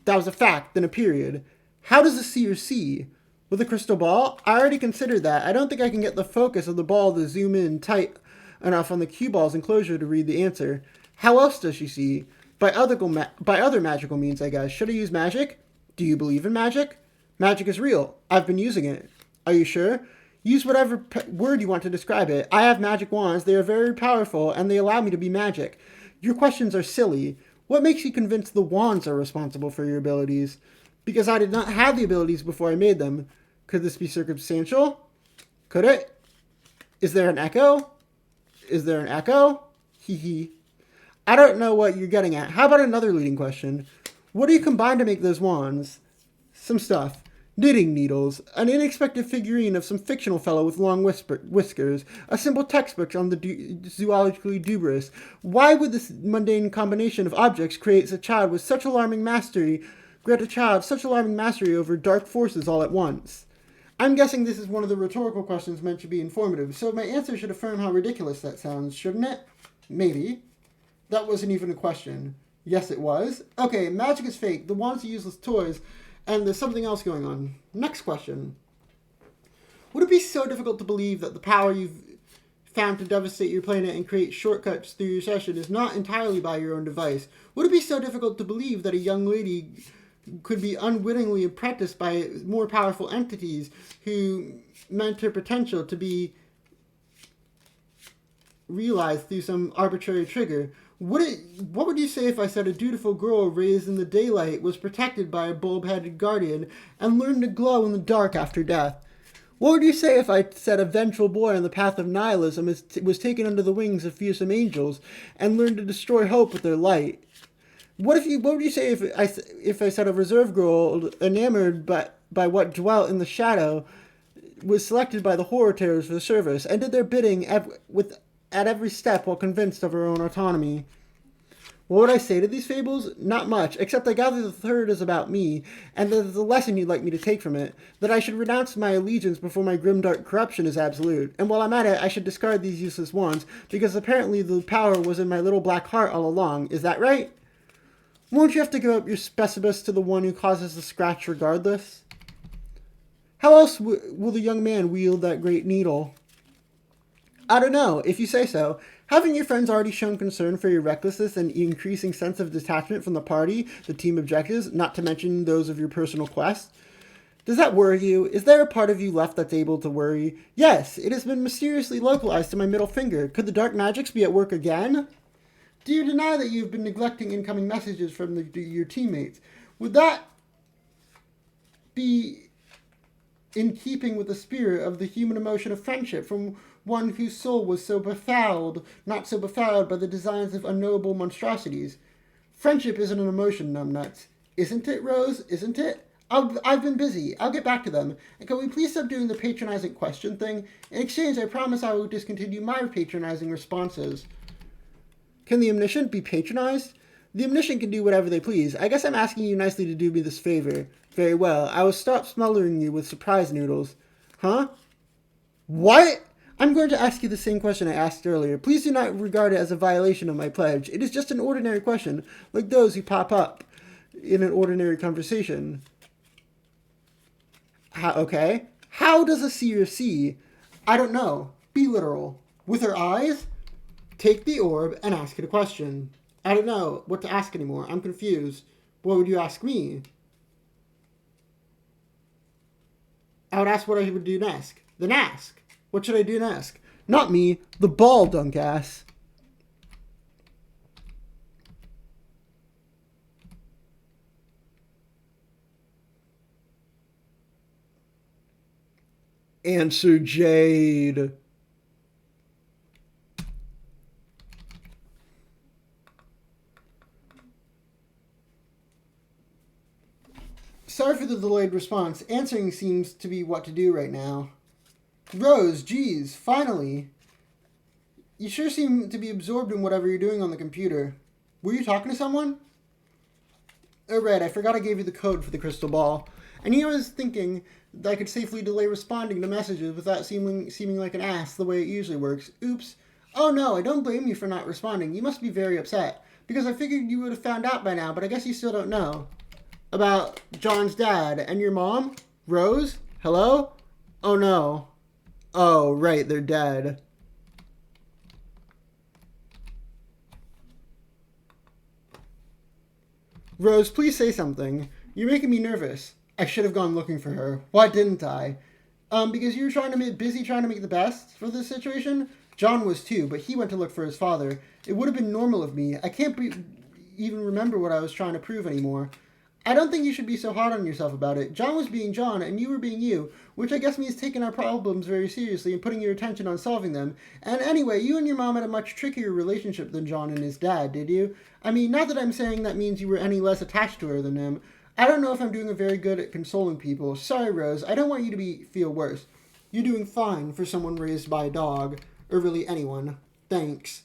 That was a fact, then a period. How does a seer see? With a crystal ball? I already considered that. I don't think I can get the focus of the ball to zoom in tight enough on the cue ball's enclosure to read the answer. How else does she see? By other magical means, I guess. Should I use magic? Do you believe in magic? Magic is real. I've been using it. Are you sure? Use whatever word you want to describe it. I have magic wands. They are very powerful, and they allow me to be magic. Your questions are silly. What makes you convinced the wands are responsible for your abilities? Because I did not have the abilities before I made them. Could this be circumstantial? Could it? Is there an echo? Is there an echo? Hee hee. I don't know what you're getting at. How about another leading question? What do you combine to make those wands? Some stuff. Knitting needles. An unexpected figurine of some fictional fellow with long whiskers. A simple textbook on the zoologically dubious. Why would this mundane combination of objects create a child with such alarming mastery, grant a child such alarming mastery over dark forces all at once? I'm guessing this is one of the rhetorical questions meant to be informative, so my answer should affirm how ridiculous that sounds, shouldn't it? Maybe. That wasn't even a question. Yes, it was. Okay, magic is fake. The wands are useless toys, and there's something else going on. Next question. Would it be so difficult to believe that the power you've found to devastate your planet and create shortcuts through your session is not entirely by your own device? Would it be so difficult to believe that a young lady could be unwittingly apprenticed by more powerful entities who meant her potential to be realized through some arbitrary trigger? What would you say if I said a dutiful girl raised in the daylight was protected by a bulb-headed guardian and learned to glow in the dark after death? What would you say if I said a vengeful boy on the path of nihilism was taken under the wings of fearsome angels and learned to destroy hope with their light? What would you say if I said a reserve girl enamored by what dwelt in the shadow was selected by the horror terrors for the service and did their bidding at every step while convinced of her own autonomy? What would I say to these fables? Not much, except I gather the third is about me, and that the lesson you'd like me to take from it, that I should renounce my allegiance before my grimdark corruption is absolute, and while I'm at it, I should discard these useless wands, because apparently the power was in my little black heart all along. Is that right? Won't you have to give up your specibus to the one who causes the scratch regardless? How else will the young man wield that great needle? I don't know. If you say so. Haven't your friends already shown concern for your recklessness and increasing sense of detachment from the party, the team objectives, not to mention those of your personal quest? Does that worry you? Is there a part of you left that's able to worry? Yes, it has been mysteriously localized to my middle finger. Could the dark magics be at work again? Do you deny that you've been neglecting incoming messages from your teammates? Would that be in keeping with the spirit of the human emotion of friendship from one whose soul was so befouled, not so befouled by the designs of unknowable monstrosities? Friendship isn't an emotion, numbnuts. Isn't it, Rose? Isn't it? I've been busy. I'll get back to them. And can we please stop doing the patronizing question thing? In exchange, I promise I will discontinue my patronizing responses. Can the omniscient be patronized? The omniscient can do whatever they please. I guess I'm asking you nicely to do me this favor. Very well. I will stop smothering you with surprise noodles. Huh? What? I'm going to ask you the same question I asked earlier. Please do not regard it as a violation of my pledge. It is just an ordinary question, like those who pop up in an ordinary conversation. Okay. How does a seer see? I don't know. Be literal. With her eyes? Take the orb and ask it a question. I don't know what to ask anymore. I'm confused. What would you ask me? I would ask what I would do next. Then ask. What should I do next? Not me. The ball, dunkass. Answer Jade. Sorry for the delayed response. Answering seems to be what to do right now. Rose, geez, finally. You sure seem to be absorbed in whatever you're doing on the computer. Were you talking to someone? Oh, right, I forgot I gave you the code for the crystal ball. And I was thinking that I could safely delay responding to messages without seeming like an ass the way it usually works. Oops. Oh no, I don't blame you for not responding. You must be very upset. Because I figured you would have found out by now, but I guess you still don't know. About John's dad and your mom? Rose? Hello? Oh no. Oh, right, they're dead. Rose, please say something. You're making me nervous. I should have gone looking for her. Why didn't I? Because you were busy trying to make the best for this situation? John was too, but he went to look for his father. It would have been normal of me. I can't even remember what I was trying to prove anymore. I don't think you should be so hard on yourself about it. John was being John, and you were being you, which I guess means taking our problems very seriously and putting your attention on solving them. And anyway, you and your mom had a much trickier relationship than John and his dad, did you? I mean, not that I'm saying that means you were any less attached to her than him. I don't know if I'm doing a very good at consoling people. Sorry, Rose. I don't want you to feel worse. You're doing fine for someone raised by a dog. Or really anyone. Thanks.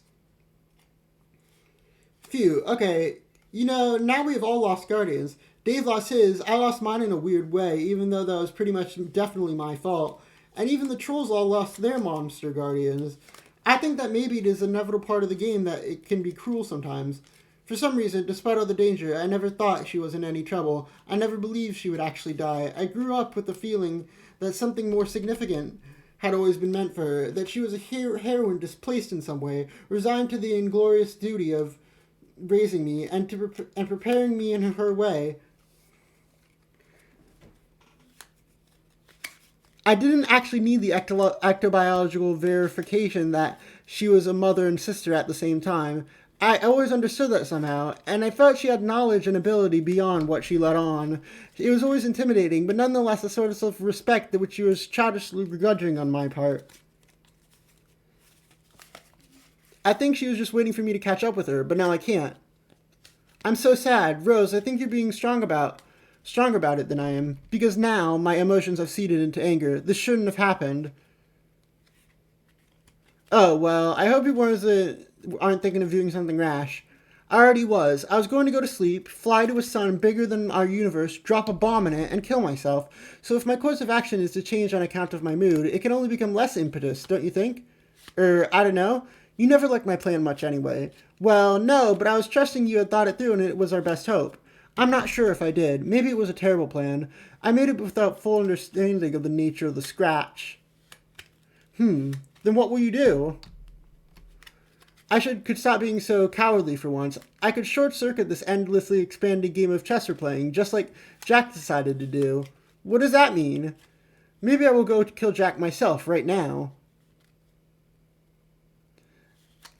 Phew, okay. You know, now we have all lost guardians. Dave lost his, I lost mine in a weird way, even though that was pretty much definitely my fault. And even the trolls all lost their monster guardians. I think that maybe it is an inevitable part of the game that it can be cruel sometimes. For some reason, despite all the danger, I never thought she was in any trouble. I never believed she would actually die. I grew up with the feeling that something more significant had always been meant for her, that she was a heroine displaced in some way, resigned to the inglorious duty of raising me and preparing me in her way. I didn't actually need the ectobiological verification that she was a mother and sister at the same time. I always understood that somehow, and I felt she had knowledge and ability beyond what she let on. It was always intimidating, but nonetheless a sort of self-respect that which she was childishly begrudging on my part. I think she was just waiting for me to catch up with her, but now I can't. I'm so sad. Rose, I think you're being stronger about it than I am, because now my emotions have seeded into anger. This shouldn't have happened. Oh, well, I hope you aren't thinking of doing something rash. I already was. I was going to go to sleep, fly to a sun bigger than our universe, drop a bomb in it, and kill myself. So if my course of action is to change on account of my mood, it can only become less impetus, don't you think? I don't know. You never liked my plan much anyway. Well, no, but I was trusting you had thought it through and it was our best hope. I'm not sure if I did. Maybe it was a terrible plan. I made it without full understanding of the nature of the scratch. Then what will you do? could stop being so cowardly for once. I could short-circuit this endlessly expanding game of chess we're playing, just like Jack decided to do. What does that mean? Maybe I will go kill Jack myself right now.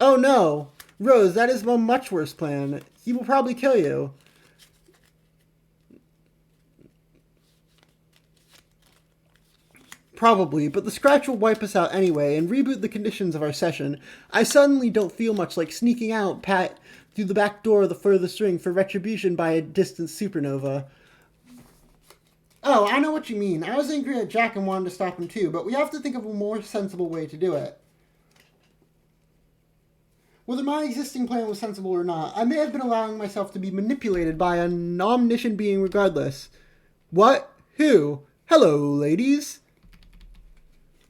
Oh no! Rose, that is a much worse plan. He will probably kill you. Probably, but the scratch will wipe us out anyway and reboot the conditions of our session. I suddenly don't feel much like sneaking out through the back door of the furthest ring for retribution by a distant supernova. Oh, I know what you mean. I was angry at Jack and wanted to stop him too, but we have to think of a more sensible way to do it. Whether my existing plan was sensible or not, I may have been allowing myself to be manipulated by an omniscient being regardless. What? Who? Hello, ladies.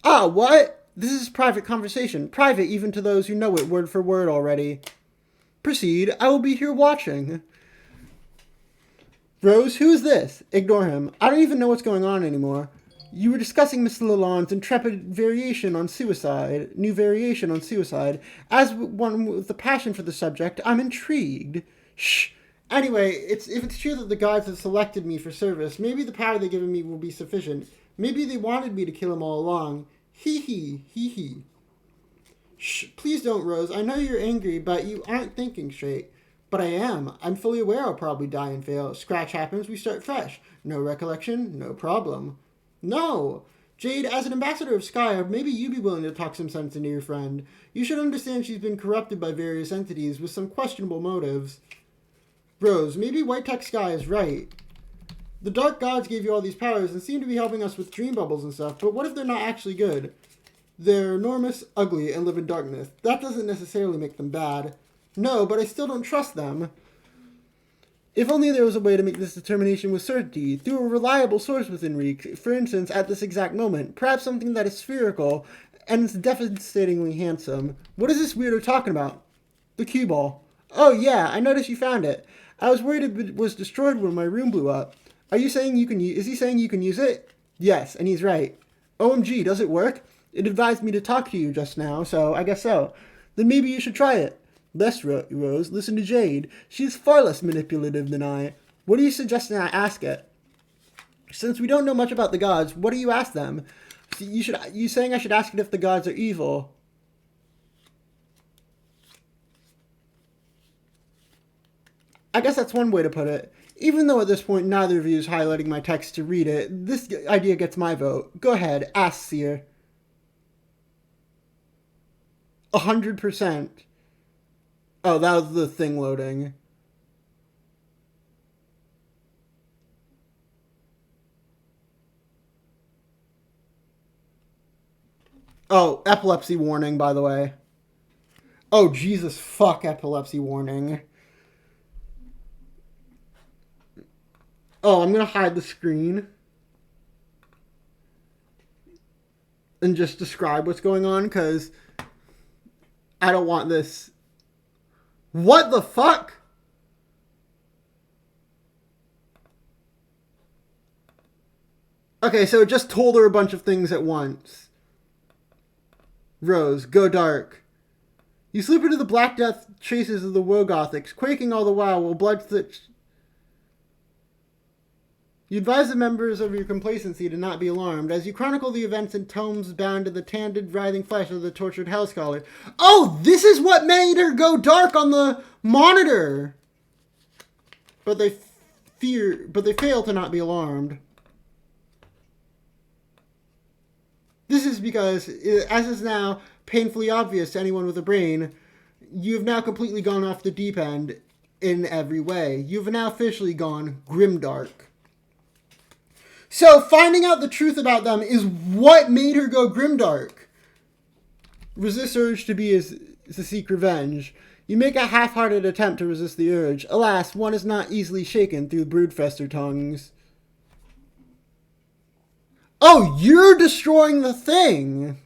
Ah, what? This is private conversation. Private even to those who know it word for word already. Proceed. I will be here watching. Rose, who is this? Ignore him. I don't even know what's going on anymore. You were discussing Miss Lalonde's intrepid variation on suicide. New variation on suicide. As one with a passion for the subject, I'm intrigued. Shh. Anyway, if it's true that the gods have selected me for service, maybe the power they've given me will be sufficient. Maybe they wanted me to kill him all along. Hee hee, hee hee. Shh, please don't, Rose. I know you're angry, but you aren't thinking straight. But I am. I'm fully aware I'll probably die and fail. Scratch happens, we start fresh. No recollection, no problem. No! Jade, as an ambassador of Sky, maybe you'd be willing to talk some sense into your friend. You should understand she's been corrupted by various entities with some questionable motives. Rose, maybe White Tech Sky is right. The Dark Gods gave you all these powers and seem to be helping us with dream bubbles and stuff, but what if they're not actually good? They're enormous, ugly, and live in darkness. That doesn't necessarily make them bad. No, but I still don't trust them. If only there was a way to make this determination with certainty, through a reliable source within reach, for instance, at this exact moment, perhaps something that is spherical and is devastatingly handsome. What is this weirdo talking about? The cue ball. Oh yeah, I noticed you found it. I was worried it was destroyed when my room blew up. Are you saying you can is he saying you can use it? Yes, and he's right. OMG, does it work? It advised me to talk to you just now, so I guess so. Then maybe you should try it. Less, Rose, listen to Jade. She's far less manipulative than I. What are you suggesting I ask it? Since we don't know much about the gods, what do you ask them? You saying I should ask it if the gods are evil? I guess that's one way to put it. Even though at this point neither of you is highlighting my text to read it, this idea gets my vote. Go ahead, ask Seer. 100%. Oh, that was the thing loading. Oh, epilepsy warning, by the way. Oh, Jesus, fuck, epilepsy warning. Oh, I'm going to hide the screen and just describe what's going on, because I don't want this. What the fuck? Okay, so it just told her a bunch of things at once. Rose, go dark. You slip into the Black Death traces of the Wogothics, quaking all the while blood stitched. You advise the members of your complacency to not be alarmed, as you chronicle the events in tomes bound to the tanned, writhing flesh of the tortured Hell Scholar. Oh, this is what made her go dark on the monitor! But they fail to not be alarmed. This is because, as is now painfully obvious to anyone with a brain, you have now completely gone off the deep end in every way. You have now officially gone grimdark. So finding out the truth about them is what made her go grimdark. Resist urge to seek revenge. You make a half-hearted attempt to resist the urge. Alas, one is not easily shaken through broodfester tongues. Oh, you're destroying the thing!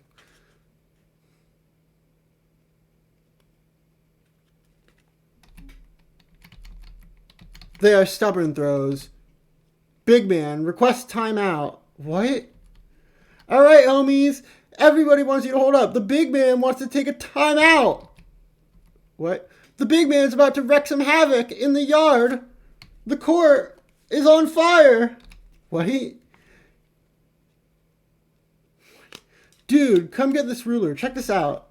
They are stubborn throws. Big man, request timeout. What? Alright, homies. Everybody wants you to hold up. The big man wants to take a timeout. What? The big man's about to wreak some havoc in the yard. The court is on fire. What? Dude, come get this ruler. Check this out.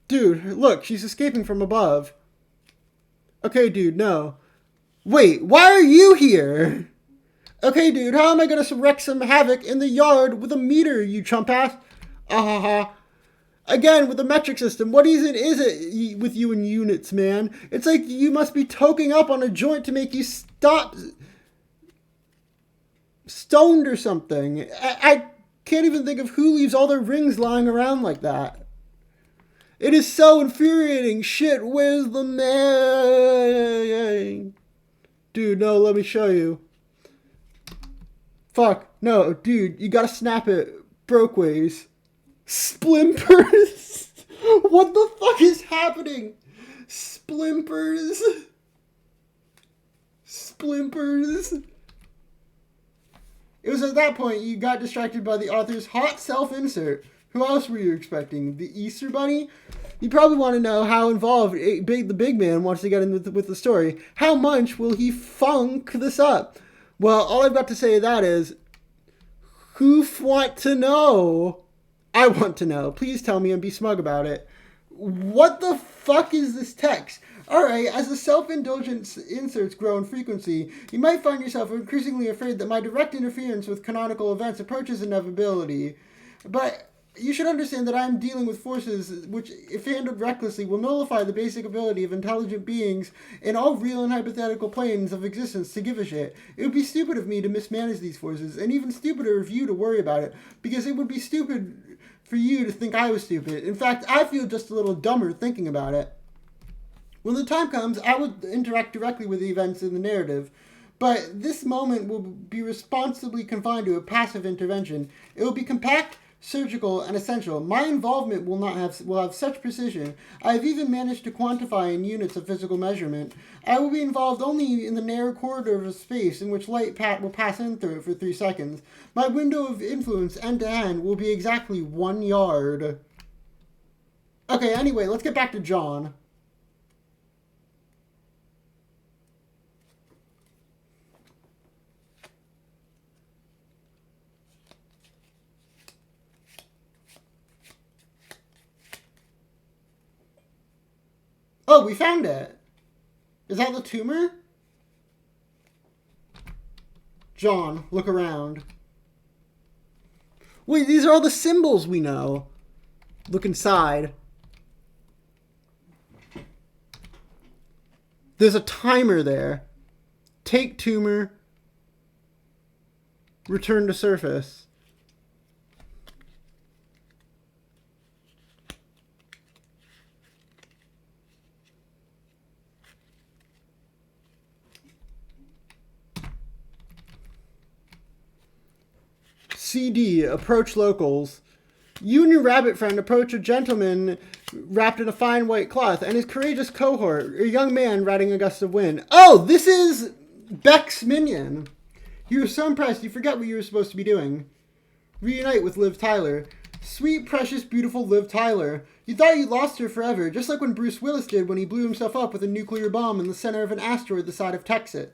Dude, look, she's escaping from above. Okay, dude, no. Wait, why are you here? Okay, dude, how am I gonna wreak some havoc in the yard with a meter, you chump ass? Again, with the metric system, what even is it with you and units, man? It's like you must be toking up on a joint to make you stop stoned or something. I can't even think of who leaves all their rings lying around like that. It is so infuriating. Shit, where's the man? Dude, no, let me show you. Fuck, no, dude, you gotta snap it brokeways. Splimpers? What the fuck is happening? Splimpers? Splimpers? It was at that point you got distracted by the author's hot self-insert. Who else were you expecting? The Easter Bunny? You probably want to know how involved the big man wants to get in with the story. How much will he funk this up? Well, all I've got to say to that is, who want to know? I want to know. Please tell me and be smug about it. What the fuck is this text? Alright, as the self-indulgent inserts grow in frequency, you might find yourself increasingly afraid that my direct interference with canonical events approaches inevitability. But you should understand that I am dealing with forces which, if handled recklessly, will nullify the basic ability of intelligent beings in all real and hypothetical planes of existence to give a shit. It would be stupid of me to mismanage these forces, and even stupider of you to worry about it, because it would be stupid for you to think I was stupid. In fact, I feel just a little dumber thinking about it. When the time comes, I will interact directly with the events in the narrative, but this moment will be responsibly confined to a passive intervention. It will be compact, surgical, and essential. My involvement will have such precision. I have even managed to quantify in units of physical measurement. I will be involved only in the narrow corridor of space in which light will pass in through it for 3 seconds. My window of influence end to end will be exactly 1 yard. Okay, anyway, let's get back to John. Oh, we found it. Is that the tumor? John, look around. Wait, these are all the symbols we know. Look inside. There's a timer there. Take tumor. Return to surface. CD, approach locals. You and your rabbit friend approach a gentleman wrapped in a fine white cloth and his courageous cohort, a young man riding a gust of wind. Oh, this is Beck's minion. You were so impressed you forget what you were supposed to be doing. Reunite with Liv Tyler. Sweet, precious, beautiful Liv Tyler. You thought you lost her forever, just like when Bruce Willis did when he blew himself up with a nuclear bomb in the center of an asteroid the size of Texas.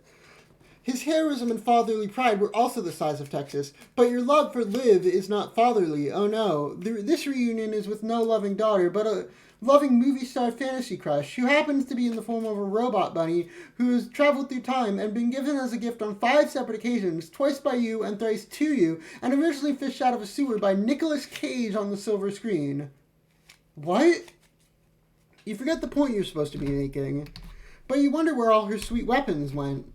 His heroism and fatherly pride were also the size of Texas, but your love for Liv is not fatherly, oh no. This reunion is with no loving daughter, but a loving movie star fantasy crush, who happens to be in the form of a robot bunny who has traveled through time and been given as a gift on 5 separate occasions, twice by you and thrice to you, and originally fished out of a sewer by Nicolas Cage on the silver screen. What? You forget the point you're supposed to be making, but you wonder where all her sweet weapons went.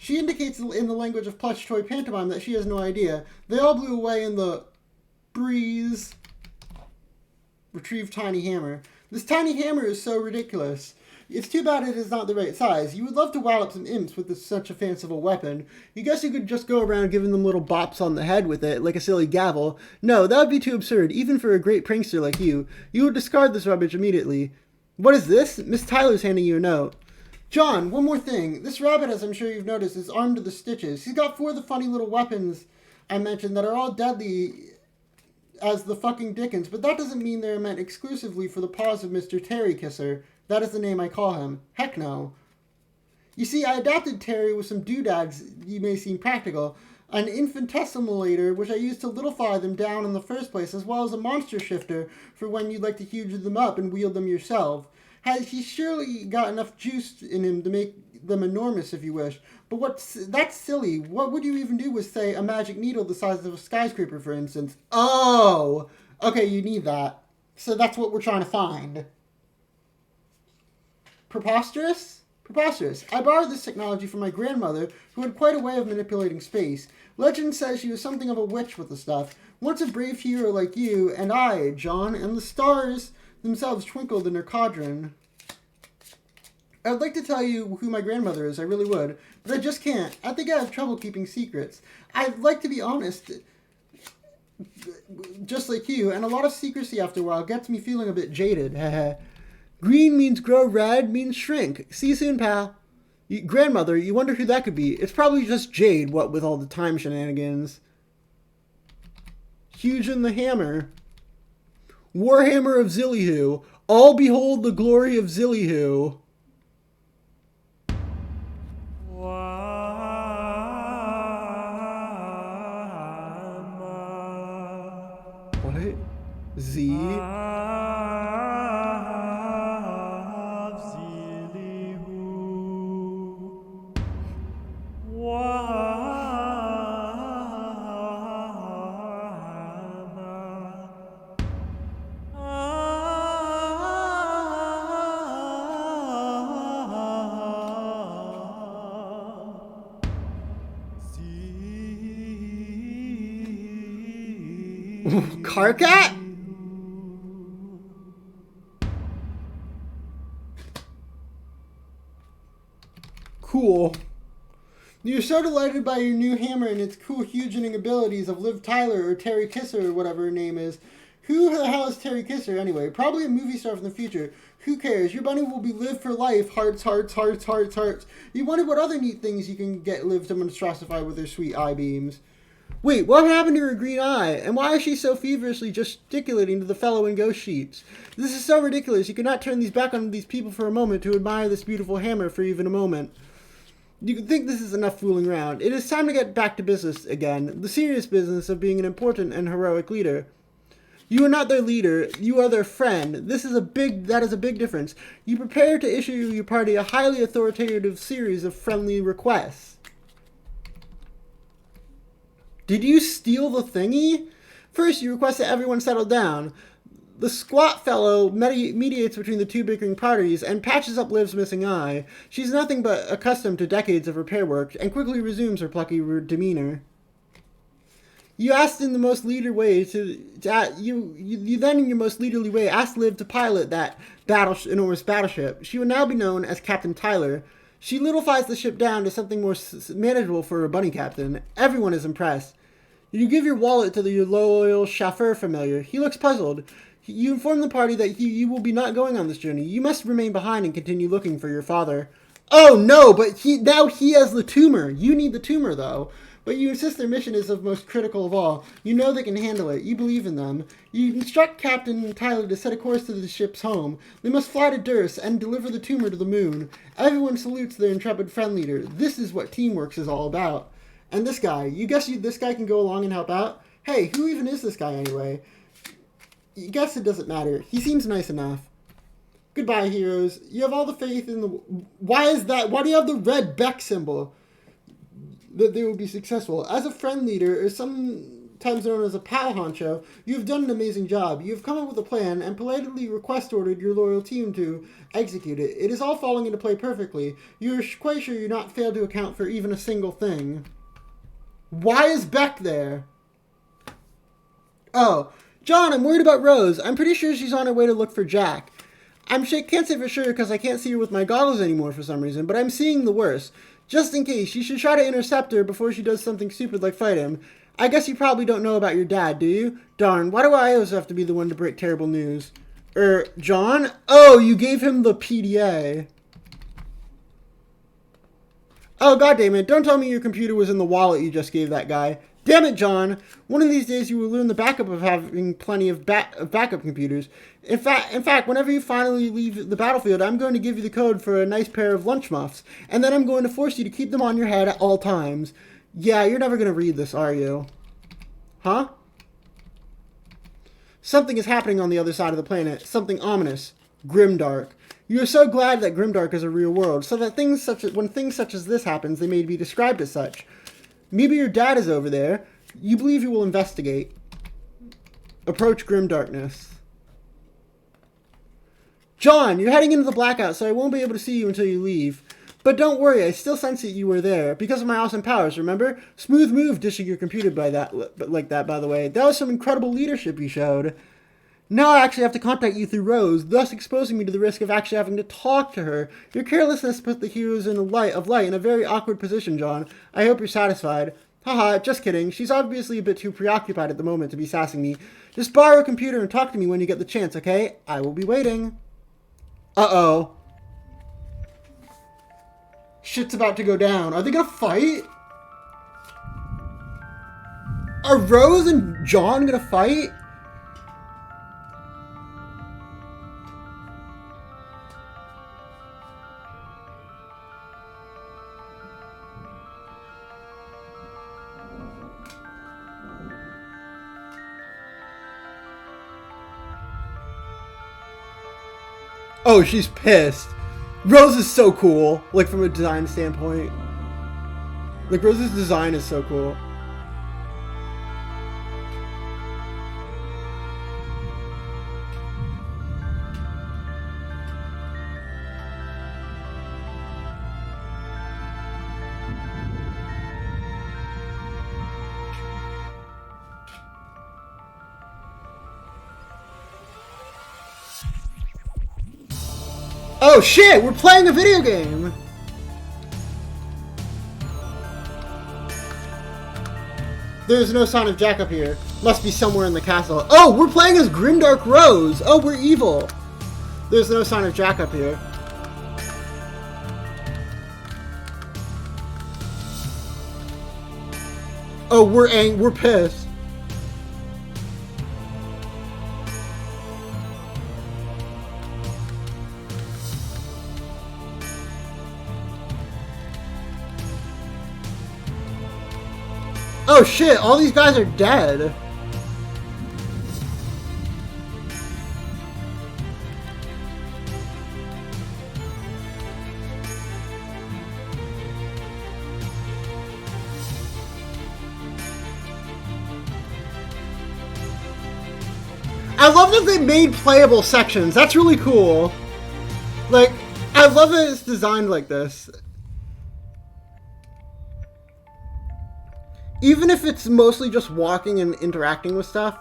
She indicates in the language of plush toy pantomime that she has no idea. They all blew away in the breeze. Retrieve tiny hammer. This tiny hammer is so ridiculous. It's too bad it is not the right size. You would love to wow up some imps with such a fanciful weapon. You guess you could just go around giving them little bops on the head with it, like a silly gavel. No, that would be too absurd, even for a great prankster like you. You would discard this rubbish immediately. What is this? Miss Tyler's handing you a note. John, one more thing. This rabbit, as I'm sure you've noticed, is armed to the stitches. He's got 4 of the funny little weapons I mentioned that are all deadly as the fucking dickens, but that doesn't mean they're meant exclusively for the paws of Mr. Terry Kisser. That is the name I call him. Heck no. You see, I adapted Terry with some doodads you may seem practical, an infinitesimalator which I used to littlefy them down in the first place, as well as a monster shifter for when you'd like to huge them up and wield them yourself. He's surely got enough juice in him to make them enormous if you wish. But that's silly. What would you even do with, say, a magic needle the size of a skyscraper, for instance? Oh! Okay, you need that. So that's what we're trying to find. Preposterous? Preposterous. I borrowed this technology from my grandmother, who had quite a way of manipulating space. Legend says she was something of a witch with the stuff. Once a brave hero like you and I, John, and the stars themselves twinkled in her cauldron. I would like to tell you who my grandmother is, I really would, but I just can't. I think I have trouble keeping secrets. I'd like to be honest, just like you, and a lot of secrecy after a while gets me feeling a bit jaded. Green means grow, red means shrink. See you soon, pal. Grandmother, you wonder who that could be. It's probably just Jade, what with all the time shenanigans. Huge in the hammer. Warhammer of Zillyhoo. All behold the glory of Zillyhoo. What? Z? Karkat? Cool. You're so delighted by your new hammer and its cool hugening abilities of Liv Tyler or Terry Kisser or whatever her name is. Who the hell is Terry Kisser anyway? Probably a movie star from the future. Who cares? Your bunny will be Liv for life. Hearts, hearts, hearts, hearts, hearts. You wonder what other neat things you can get Liv to monstrosify with her sweet eye beams. Wait, what happened to her green eye? And why is she so feverishly gesticulating to the fellow in ghost sheets? This is so ridiculous. You cannot turn these back on these people for a moment to admire this beautiful hammer for even a moment. You can think this is enough fooling around. It is time to get back to business again. The serious business of being an important and heroic leader. You are not their leader. You are their friend. That is a big difference. You prepare to issue your party a highly authoritative series of friendly requests. Did you steal the thingy? First, you request that everyone settle down. The squat fellow mediates between the two bickering parties and patches up Liv's missing eye. She's nothing but accustomed to decades of repair work and quickly resumes her plucky demeanor. You asked in the most leader way you then in your most leaderly way asked Liv to pilot that enormous battleship. She would now be known as Captain Tyler. She littlefies the ship down to something more manageable for a bunny captain. Everyone is impressed. You give your wallet to your loyal chauffeur familiar. He looks puzzled. You inform the party that you will be not going on this journey. You must remain behind and continue looking for your father. Oh no, but now he has the tumor. You need the tumor though. But you insist their mission is the most critical of all. You know they can handle it. You believe in them. You instruct Captain Tyler to set a course to the ship's home. They must fly to Durst and deliver the tumor to the moon. Everyone salutes their intrepid friend leader. This is what teamwork is all about. And this guy, this guy can go along and help out? Hey, who even is this guy anyway? You guess it doesn't matter. He seems nice enough. Goodbye, heroes. You have all the faith in the... Why is that? Why do you have the red Beck symbol? That they will be successful. As a friend leader, or sometimes known as a pal honcho, you have done an amazing job. You have come up with a plan and politely request-ordered your loyal team to execute it. It is all falling into play perfectly. You are quite sure you're not failed to account for even a single thing. Why is Beck there? Oh, John, I'm worried about Rose. I'm pretty sure she's on her way to look for Jack. Can't say for sure because I can't see her with my goggles anymore for some reason, but I'm seeing the worst. Just in case, you should try to intercept her before she does something stupid like fight him. I guess you probably don't know about your dad, do you? Darn, why do I always have to be the one to break terrible news? John? Oh, you gave him the PDA. Oh, goddammit, don't tell me your computer was in the wallet you just gave that guy. Damn it, John. One of these days you will learn the backup of having plenty of backup computers. In fact, whenever you finally leave the battlefield, I'm going to give you the code for a nice pair of lunch muffs, and then I'm going to force you to keep them on your head at all times. Yeah, you're never going to read this, are you? Huh? Something is happening on the other side of the planet. Something ominous. Grimdark. You are so glad that Grimdark is a real world, so that when things such as this happens, they may be described as such. Maybe your dad is over there. You believe you will investigate. Approach Grimdarkness. John, you're heading into the blackout, so I won't be able to see you until you leave. But don't worry, I still sense that you were there, because of my awesome powers, remember? Smooth move dishing your computer like that, by the way. That was some incredible leadership you showed. Now I actually have to contact you through Rose, thus exposing me to the risk of actually having to talk to her. Your carelessness put the heroes in light in a very awkward position, John. I hope you're satisfied. Haha, just kidding. She's obviously a bit too preoccupied at the moment to be sassing me. Just borrow a computer and talk to me when you get the chance, okay? I will be waiting. Uh-oh. Shit's about to go down. Are they gonna fight? Are Rose and John gonna fight? Oh, she's pissed. Rose is so cool, like from a design standpoint. Like Rose's design is so cool. Oh shit, we're playing a video game! There's no sign of Jack up here. Must be somewhere in the castle. Oh, we're playing as Grimdark Rose! Oh, we're evil! There's no sign of Jack up here. Oh, we're pissed. Oh shit, all these guys are dead. I love that they made playable sections. That's really cool. Like, I love that it's designed like this. Even if it's mostly just walking and interacting with stuff.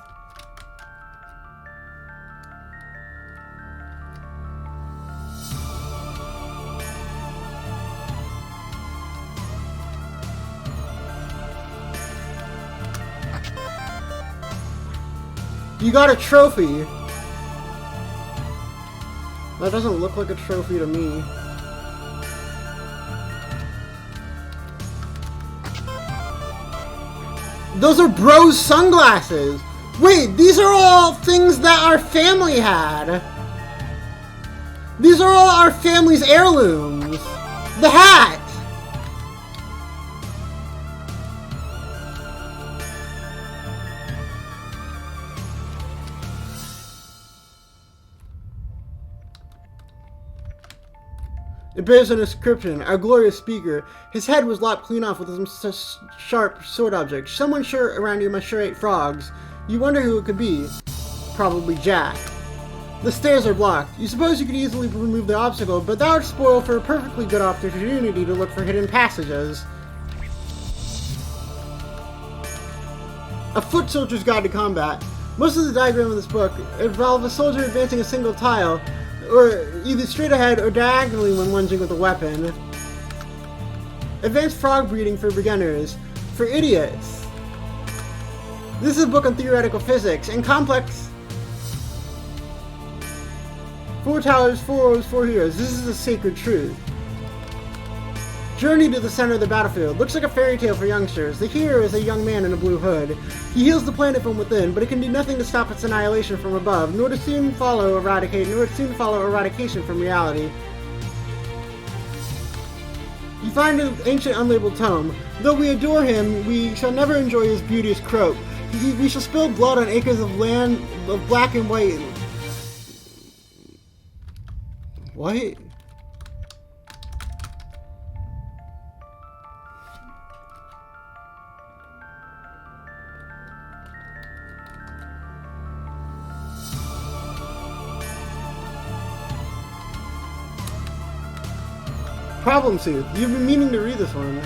You got a trophy. That doesn't look like a trophy to me. Those are Bro's sunglasses! Wait, these are all things that our family had! These are all our family's heirlooms! The hat! It bears an inscription, our glorious speaker. His head was lopped clean off with some sharp sword object. Someone sure around here must sure ate frogs. You wonder who it could be. Probably Jack. The stairs are blocked. You suppose you could easily remove the obstacle, but that would spoil for a perfectly good opportunity to look for hidden passages. A foot soldier's guide to combat. Most of the diagram of this book involve a soldier advancing a single tile, or either straight ahead or diagonally when lunging with a weapon. Advanced frog breeding for beginners. For idiots. This is a book on theoretical physics and complex. 4 towers, 4 rows, 4 heroes. This is a sacred truth. Journey to the center of the battlefield. Looks like a fairy tale for youngsters. The hero is a young man in a blue hood. He heals the planet from within, but it can do nothing to stop its annihilation from above, nor to soon follow eradication from reality. You find an ancient unlabeled tome. Though we adore him, we shall never enjoy his beauteous croak. We shall spill blood on acres of land of black and white. What? Problem Sooth. You've been meaning to read this one.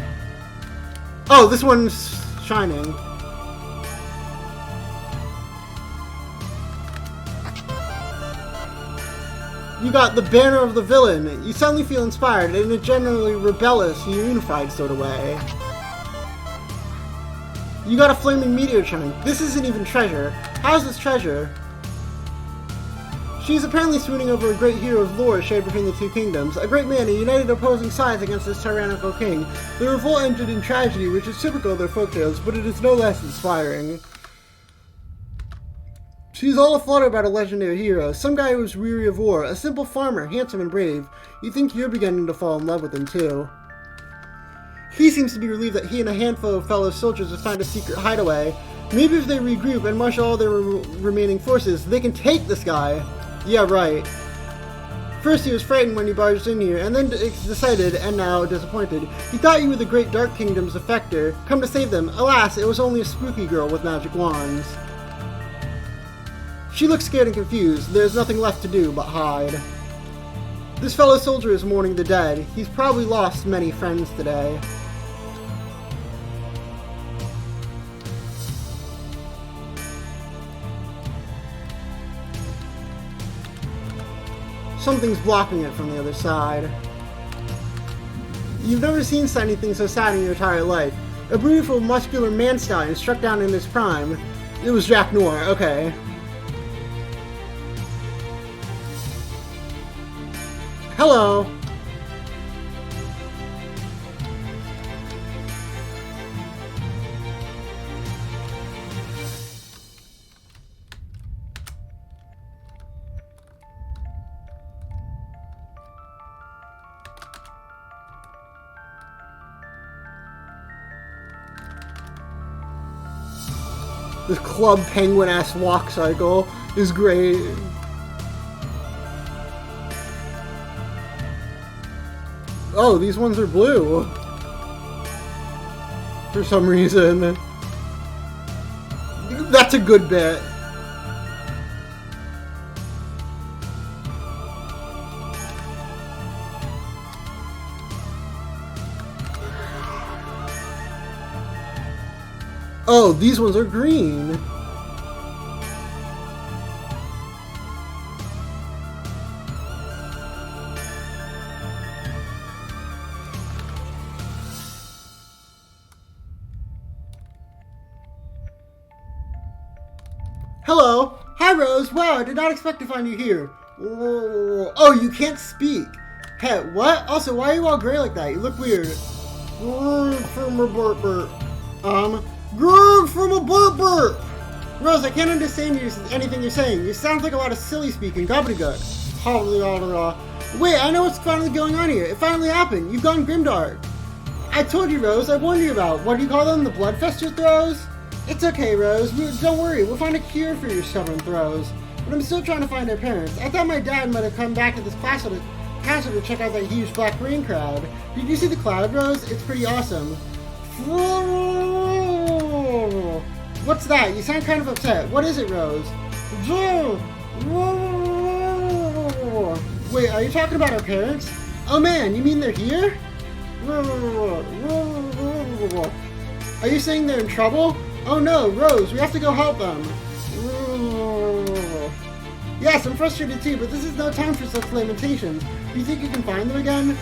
Oh, this one's shining. You got the banner of the villain. You suddenly feel inspired in a generally rebellious, unified sort of way. You got a flaming meteor chunk. This isn't even treasure. How's this treasure? She's apparently swooning over a great hero's lore shared between the two kingdoms, a great man who united opposing sides against this tyrannical king. The revolt ended in tragedy, which is typical of their folktales, but it is no less inspiring. She's all aflutter about a legendary hero, some guy who was weary of war, a simple farmer, handsome and brave. You think you're beginning to fall in love with him too. He seems to be relieved that he and a handful of fellow soldiers have found a secret hideaway. Maybe if they regroup and marshal all their remaining forces, they can take this guy. Yeah, right. First he was frightened when you barged in here, and then decided, and now disappointed. He thought you were the great Dark Kingdom's defector, come to save them. Alas, it was only a spooky girl with magic wands. She looks scared and confused. There's nothing left to do but hide. This fellow soldier is mourning the dead. He's probably lost many friends today. Something's blocking it from the other side. You've never seen anything so sad in your entire life. A beautiful, muscular man stallion struck down in his prime. It was Jack Noir, okay. Hello. This Club Penguin-ass walk cycle is great. Oh, these ones are blue. For some reason. That's a good bit. Oh, these ones are green. Hello. Hi, Rose. Wow, I did not expect to find you here. Oh, you can't speak. Hey, what? Also, why are you all gray like that? You look weird. From a burp burp. Grrr from a burp burp! Rose, I can't understand anything you're saying. You sound like a lot of silly speaking, gobbledygook. Wait, I know what's finally going on here. It finally happened. You've gone grimdark. I told you, Rose. I warned you about. What do you call them? The bloodfester throws? It's okay, Rose. Don't worry. We'll find a cure for your stubborn throws. But I'm still trying to find their parents. I thought my dad might have come back to this castle to check out that huge black rain crowd. Did you see the cloud, Rose? It's pretty awesome. What's that? You sound kind of upset. What is it, Rose? Wait, are you talking about our parents? Oh man, you mean they're here? Are you saying they're in trouble? Oh no, Rose, we have to go help them. Yes, I'm frustrated too, but this is no time for such lamentations. Do you think you can find them again?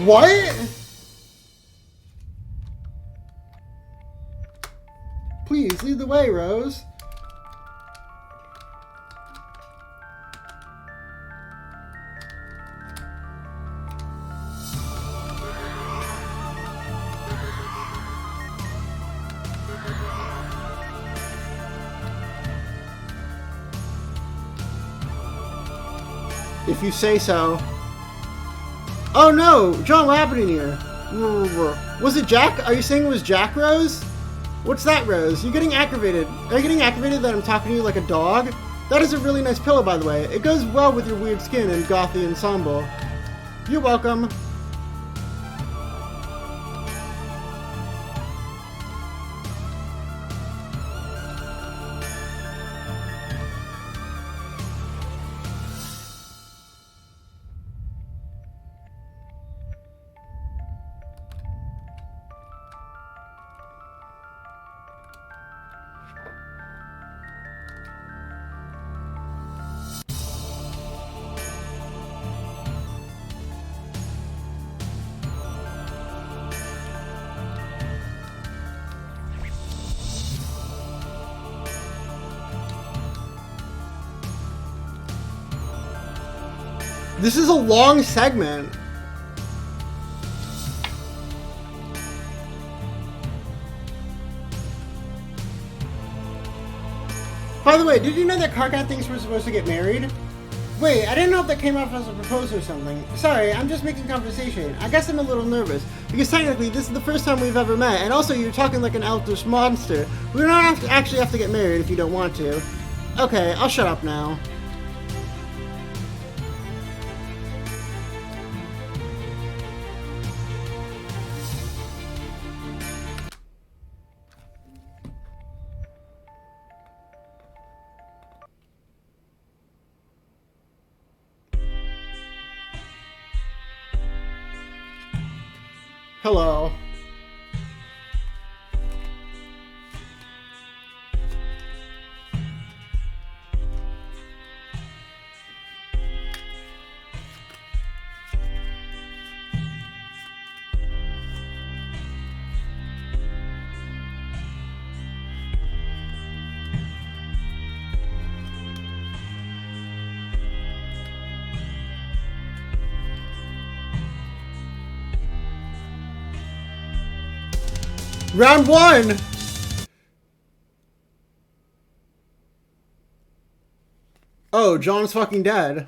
What? Please, lead the way, Rose. If you say so. Oh no! John, what happened in here? Was it Jack? Are you saying it was Jack Rose? What's that, Rose? You're getting aggravated. Are you getting aggravated that I'm talking to you like a dog? That is a really nice pillow, by the way. It goes well with your weird skin and gothy ensemble. You're welcome. This is a long segment. By the way, did you know that Karkat thinks we're supposed to get married? Wait, I didn't know if that came off as a proposal or something. Sorry, I'm just making conversation. I guess I'm a little nervous, because technically this is the first time we've ever met, and also you're talking like an elfish monster. We don't actually have to get married if you don't want to. Okay, I'll shut up now. Hello. Round one! Oh, John's fucking dead.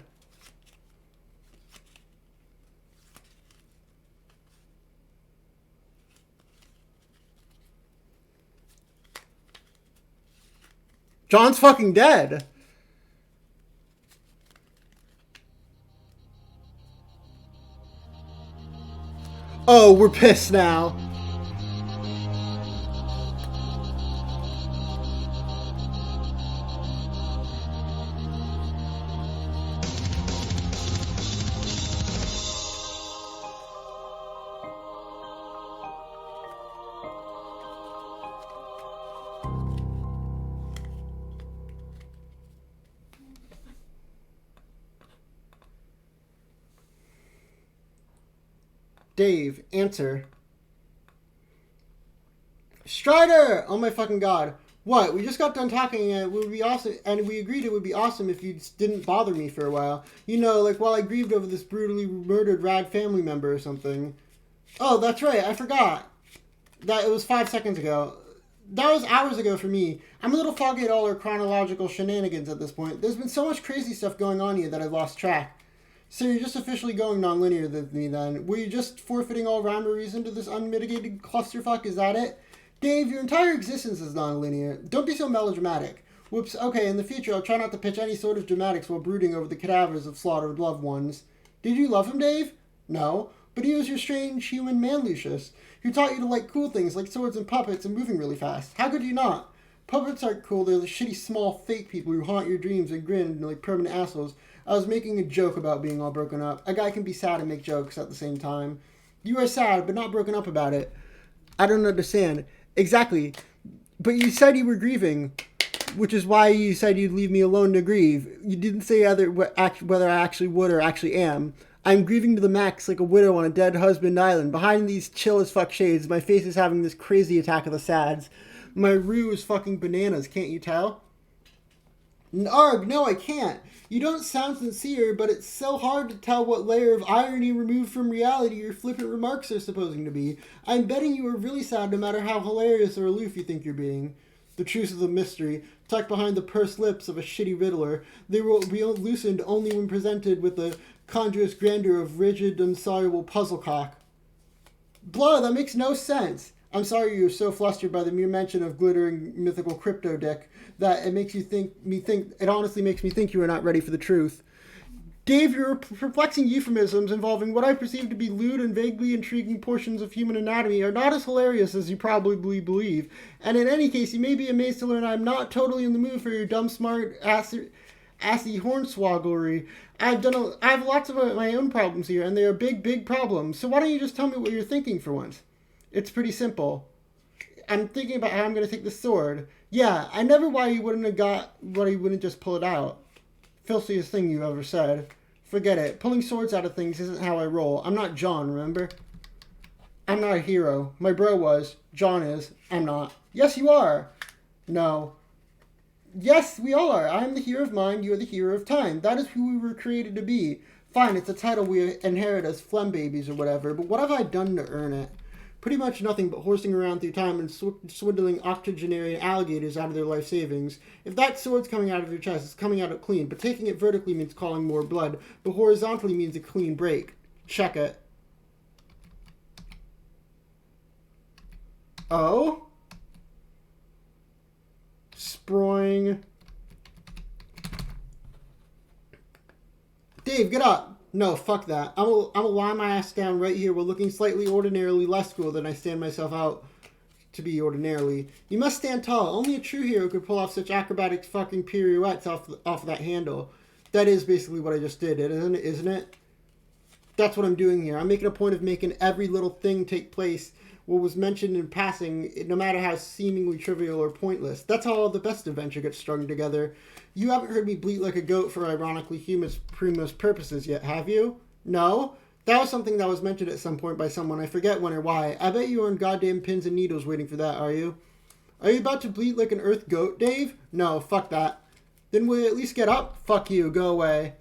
John's fucking dead. Oh, we're pissed now. Dave, answer. Strider! Oh my fucking god. What? We just got done talking and it would be awesome, and we agreed it would be awesome if you just didn't bother me for a while. You know, like while I grieved over this brutally murdered rad family member or something. Oh, that's right, I forgot. That it was 5 seconds ago. That was hours ago for me. I'm a little foggy at all our chronological shenanigans at this point. There's been so much crazy stuff going on here that I've lost track. So you're just officially going non-linear with me then. Were you just forfeiting all rhyme or reason to this unmitigated clusterfuck? Is that it? Dave, your entire existence is non-linear. Don't be so melodramatic. Whoops, okay, in the future I'll try not to pitch any sort of dramatics while brooding over the cadavers of slaughtered loved ones. Did you love him, Dave? No, but he was your strange human man, Lucius, who taught you to like cool things like swords and puppets and moving really fast. How could you not? Puppets aren't cool, they're the shitty small fake people who haunt your dreams and grin like permanent assholes. I was making a joke about being all broken up. A guy can be sad and make jokes at the same time. You are sad, but not broken up about it. I don't understand. Exactly. But you said you were grieving, which is why you said you'd leave me alone to grieve. You didn't say whether I actually would or actually am. I'm grieving to the max like a widow on a dead husband island. Behind these chill as fuck shades, my face is having this crazy attack of the sads. My rue is fucking bananas, can't you tell? Arg, no, I can't. You don't sound sincere, but it's so hard to tell what layer of irony removed from reality your flippant remarks are supposing to be. I'm betting you are really sad no matter how hilarious or aloof you think you're being. The truth of the mystery, tucked behind the pursed lips of a shitty riddler, they will be loosened only when presented with the conjurous grandeur of rigid, insoluble puzzlecock. Blah, that makes no sense. I'm sorry you're so flustered by the mere mention of glittering mythical crypto dick that it makes you think. It honestly makes me think you are not ready for the truth. Dave, your perplexing euphemisms involving what I perceive to be lewd and vaguely intriguing portions of human anatomy are not as hilarious as you probably believe. And in any case, you may be amazed to learn I'm not totally in the mood for your dumb, smart, assy hornswogglery. I have lots of my own problems here, and they are big problems. So why don't you just tell me what you're thinking for once? It's pretty simple. I'm thinking about how I'm going to take the sword. Yeah, I never why you wouldn't just pull it out. Filthiest thing you ever said. Forget it. Pulling swords out of things isn't how I roll. I'm not John, remember? I'm not a hero. My bro was. John is. I'm not. Yes, you are. No. Yes, we all are. I am the hero of mind. You are the hero of time. That is who we were created to be. Fine, it's a title we inherit as phlegm babies or whatever, but what have I done to earn it? Pretty much nothing but horsing around through time and swindling octogenarian alligators out of their life savings. If that sword's coming out of your chest, it's coming out clean, but taking it vertically means calling more blood, but horizontally means a clean break. Check it. Oh? Sproing. Dave, get up. No, fuck that. I'm gonna lie my ass down right here while looking slightly ordinarily less cool than I stand myself out to be ordinarily. You must stand tall. Only a true hero could pull off such acrobatic fucking pirouettes off that handle. That is basically what I just did, isn't it? That's what I'm doing here. I'm making a point of making every little thing take place what was mentioned in passing, no matter how seemingly trivial or pointless. That's how all the best adventure gets strung together. You haven't heard me bleat like a goat for ironically humorous purposes yet, have you? No? That was something that was mentioned at some point by someone. I forget when or why. I bet you are on goddamn pins and needles waiting for that, are you? Are you about to bleat like an earth goat, Dave? No, fuck that. Then will you at least get up? Fuck you, go away.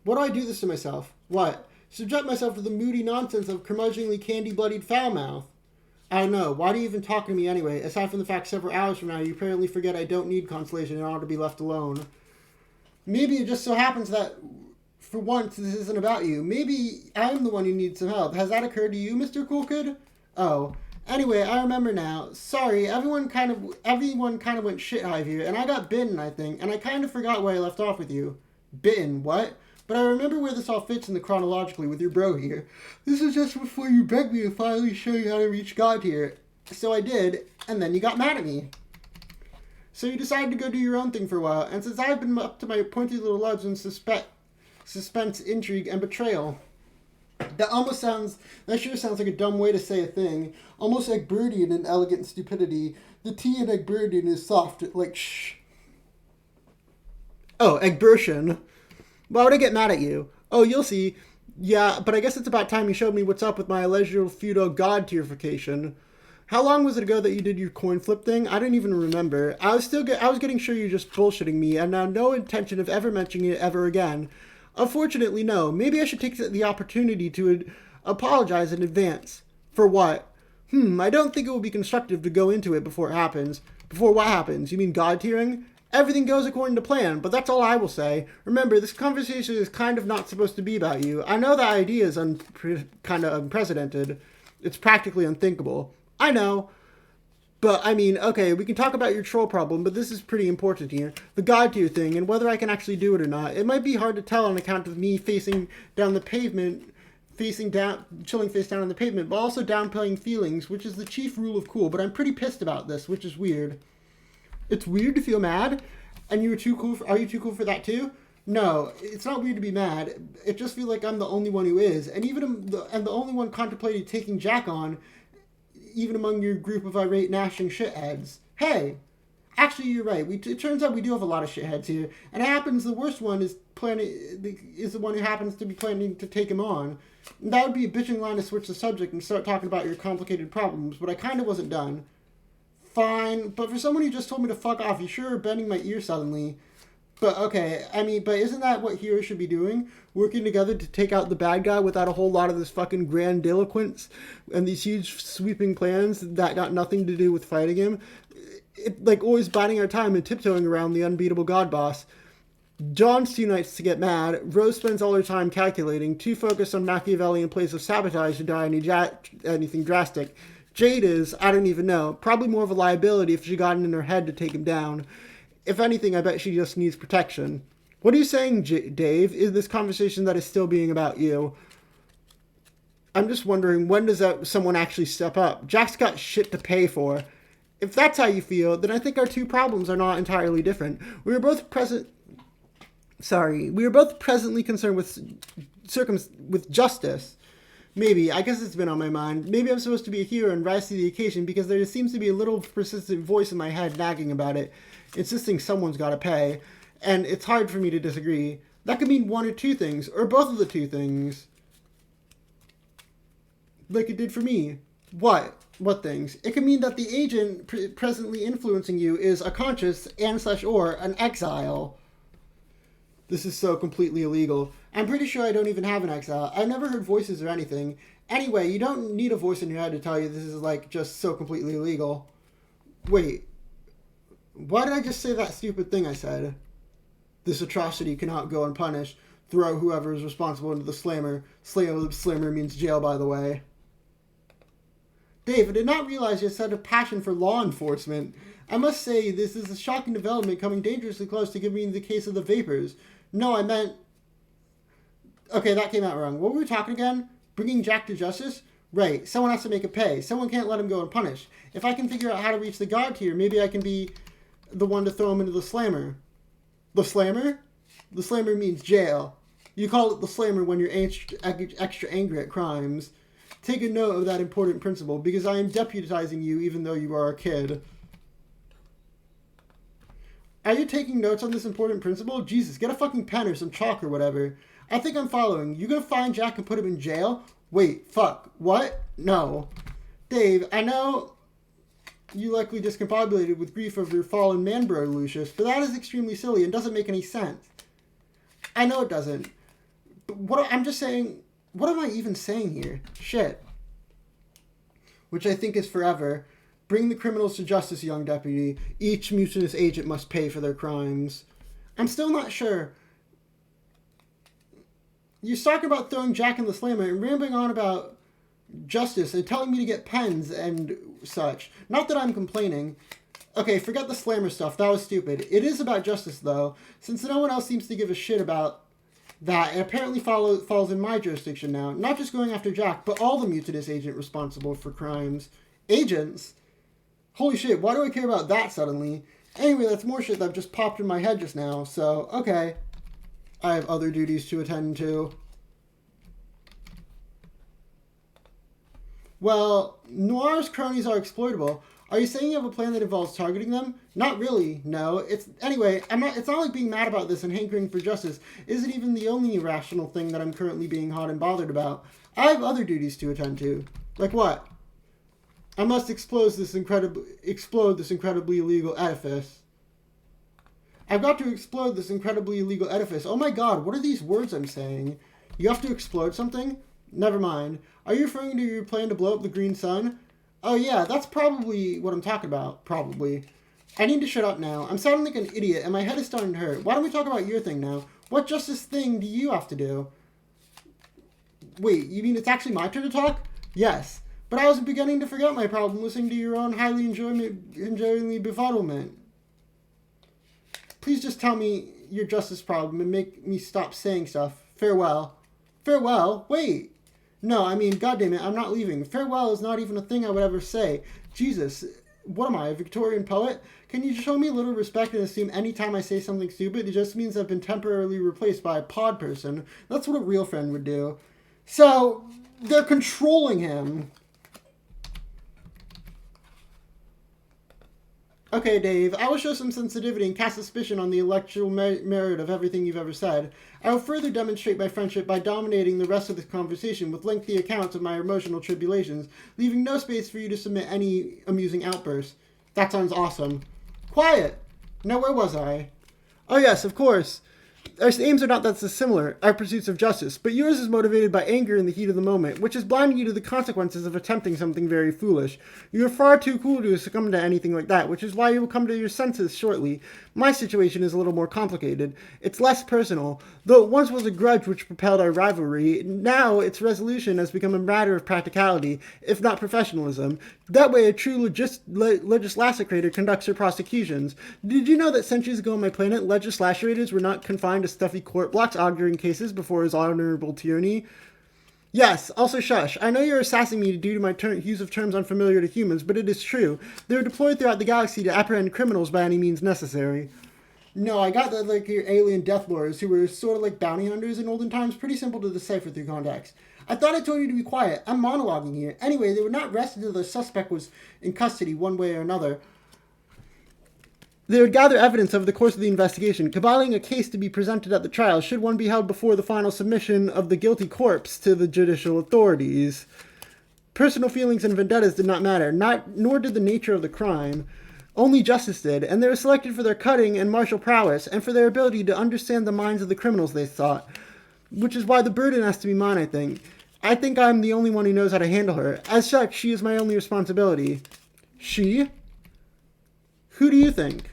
What do I do this to myself? What? Subject myself to the moody nonsense of curmudgeonly candy-bloodied foul mouth. I don't know. Why do you even talk to me anyway? Aside from the fact several hours from now you apparently forget I don't need consolation and ought to be left alone. Maybe it just so happens that, for once, this isn't about you. Maybe I'm the one who needs some help. Has that occurred to you, Mr. Cool Kid? Oh. Anyway, I remember now. Sorry, everyone kind of went shit hive here, and I got bitten, I think, and I kind of forgot where I left off with you. Bitten? What? But I remember where this all fits in the chronologically with your bro here. This is just before you begged me to finally show you how to reach God here. So I did, and then you got mad at me. So you decided to go do your own thing for a while, and since I've been up to my pointy little loves in suspense, intrigue, and betrayal. That sure sounds like a dumb way to say a thing. Almost like Birdian in elegant stupidity. The T in Egbertian is soft, like shh. Oh, Egbertian. Why would I get mad at you? Oh, you'll see. Yeah, but I guess it's about time you showed me what's up with my alleged feudal god tierification. How long was it ago that you did your coin flip thing? I didn't even remember. I was getting sure you're just bullshitting me, and now no intention of ever mentioning it ever again. Unfortunately, no. Maybe I should take the opportunity to apologize in advance. For what? I don't think it will be constructive to go into it before it happens. Before what happens? You mean god tiering? Everything goes according to plan, but that's all I will say. Remember, this conversation is kind of not supposed to be about you. I know that idea is kind of unprecedented. It's practically unthinkable. I know. But, I mean, okay, we can talk about your troll problem, but this is pretty important here. The god tier thing, and whether I can actually do it or not. It might be hard to tell on account of me chilling face down on the pavement, but also downplaying feelings, which is the chief rule of cool. But I'm pretty pissed about this, which is weird. It's weird to feel mad, and are you too cool for that too? No, it's not weird to be mad. It just feels like I'm the only one who is, and the only one contemplating taking Jack on, even among your group of irate gnashing shitheads. Hey, actually you're right. It turns out we do have a lot of shitheads here, and it happens the worst one is the one who happens to be planning to take him on. And that would be a bitching line to switch the subject and start talking about your complicated problems, but I kind of wasn't done. Fine, but for someone who just told me to fuck off, you sure are bending my ear suddenly. But okay, but isn't that what heroes should be doing? Working together to take out the bad guy without a whole lot of this fucking grandiloquence and these huge sweeping plans that got nothing to do with fighting him? like always biding our time and tiptoeing around the unbeatable god boss. John's too nice to get mad. Rose spends all her time calculating, too focused on Machiavellian plays of sabotage to die anything drastic. Jade is, I don't even know, probably more of a liability if she got it in her head to take him down. If anything, I bet she just needs protection. What are you saying, Dave? Is this conversation that is still being about you? I'm just wondering, when does someone actually step up? Jack's got shit to pay for. If that's how you feel, then I think our two problems are not entirely different. We were both presently concerned with justice. Maybe. I guess it's been on my mind. Maybe I'm supposed to be a hero and rise to the occasion because there seems to be a little persistent voice in my head nagging about it, insisting someone's got to pay. And it's hard for me to disagree. That could mean one or two things, or both of the two things. Like it did for me. What? What things? It could mean that the agent presently influencing you is a conscious and/or an exile. This is so completely illegal. I'm pretty sure I don't even have an exile. I've never heard voices or anything. Anyway, you don't need a voice in your head to tell you this is like just so completely illegal. Wait. Why did I just say that stupid thing I said? This atrocity cannot go unpunished. Throw whoever is responsible into the slammer. Slammer means jail, by the way. Dave, I did not realize you had such a passion for law enforcement. I must say, this is a shocking development coming dangerously close to giving the case of the vapors. No, I meant... Okay, that came out wrong. What were we talking again? Bringing Jack to justice? Right, someone has to make it pay. Someone can't let him go unpunished. If I can figure out how to reach the god tier, maybe I can be the one to throw him into the slammer. The slammer? The slammer means jail. You call it the slammer when you're extra angry at crimes. Take a note of that important principle, because I am deputizing you even though you are a kid. Are you taking notes on this important principle? Jesus, get a fucking pen or some chalk or whatever. I think I'm following. You gonna find Jack and put him in jail? Wait, fuck. What? No. Dave, I know you likely discombobulated with grief over your fallen man bro, Lucius, but that is extremely silly and doesn't make any sense. I know it doesn't. But I'm just saying, what am I even saying here? Shit. Which I think is forever. Bring the criminals to justice, young deputy. Each mutinous agent must pay for their crimes. I'm still not sure. You talk about throwing Jack in the slammer and rambling on about justice and telling me to get pens and such. Not that I'm complaining. Okay, forget the slammer stuff. That was stupid. It is about justice, though. Since no one else seems to give a shit about that, it apparently falls in my jurisdiction now. Not just going after Jack, but all the mutinous agent responsible for crimes. Agents? Holy shit, why do I care about that suddenly? Anyway, that's more shit that just popped in my head just now, so, okay. I have other duties to attend to. Well, Noir's cronies are exploitable. Are you saying you have a plan that involves targeting them? Not really, no. It's not like being mad about this and hankering for justice isn't even the only irrational thing that I'm currently being hot and bothered about. I have other duties to attend to. Like what? I must explode this incredibly illegal edifice. I've got to explode this incredibly illegal edifice. Oh my god, what are these words I'm saying? You have to explode something? Never mind. Are you referring to your plan to blow up the green sun? Oh yeah, that's probably what I'm talking about. Probably. I need to shut up now. I'm sounding like an idiot and my head is starting to hurt. Why don't we talk about your thing now? What justice thing do you have to do? Wait, you mean it's actually my turn to talk? Yes. But I was beginning to forget my problem listening to your own highly enjoyingly befuddlement. Please just tell me your justice problem and make me stop saying stuff. Farewell. Farewell? Wait. No, I mean, goddammit, I'm not leaving. Farewell is not even a thing I would ever say. Jesus, what am I, a Victorian poet? Can you show me a little respect and assume any time I say something stupid, it just means I've been temporarily replaced by a pod person? That's what a real friend would do. So, they're controlling him. Okay, Dave, I will show some sensitivity and cast suspicion on the intellectual merit of everything you've ever said. I will further demonstrate my friendship by dominating the rest of this conversation with lengthy accounts of my emotional tribulations, leaving no space for you to submit any amusing outbursts. That sounds awesome. Quiet! Now, where was I? Oh, yes, of course. Our aims are not that dissimilar, our pursuits of justice, but yours is motivated by anger in the heat of the moment, which is blinding you to the consequences of attempting something very foolish. You are far too cool to succumb to anything like that, which is why you will come to your senses shortly. My situation is a little more complicated. It's less personal. Though it once was a grudge which propelled our rivalry, now its resolution has become a matter of practicality, if not professionalism. That way a true legislator conducts her prosecutions. Did you know that centuries ago on my planet, legislators were not confined to stuffy court blocks arguing cases before his honorable tyranny? Yes, also shush. I know you're assassinating me due to my use of terms unfamiliar to humans, but it is true. They are deployed throughout the galaxy to apprehend criminals by any means necessary. No, I got that like your alien death lords who were sort of like bounty hunters in olden times, pretty simple to decipher through contacts. I thought I told you to be quiet. I'm monologuing here. Anyway, they were not arrested until the suspect was in custody one way or another. They would gather evidence over the course of the investigation, caballing a case to be presented at the trial should one be held before the final submission of the guilty corpse to the judicial authorities. Personal feelings and vendettas did not matter, nor did the nature of the crime. Only justice did, and they were selected for their cutting and martial prowess, and for their ability to understand the minds of the criminals they sought. Which is why the burden has to be mine, I think. I think I'm the only one who knows how to handle her. As such, she is my only responsibility. She? Who do you think?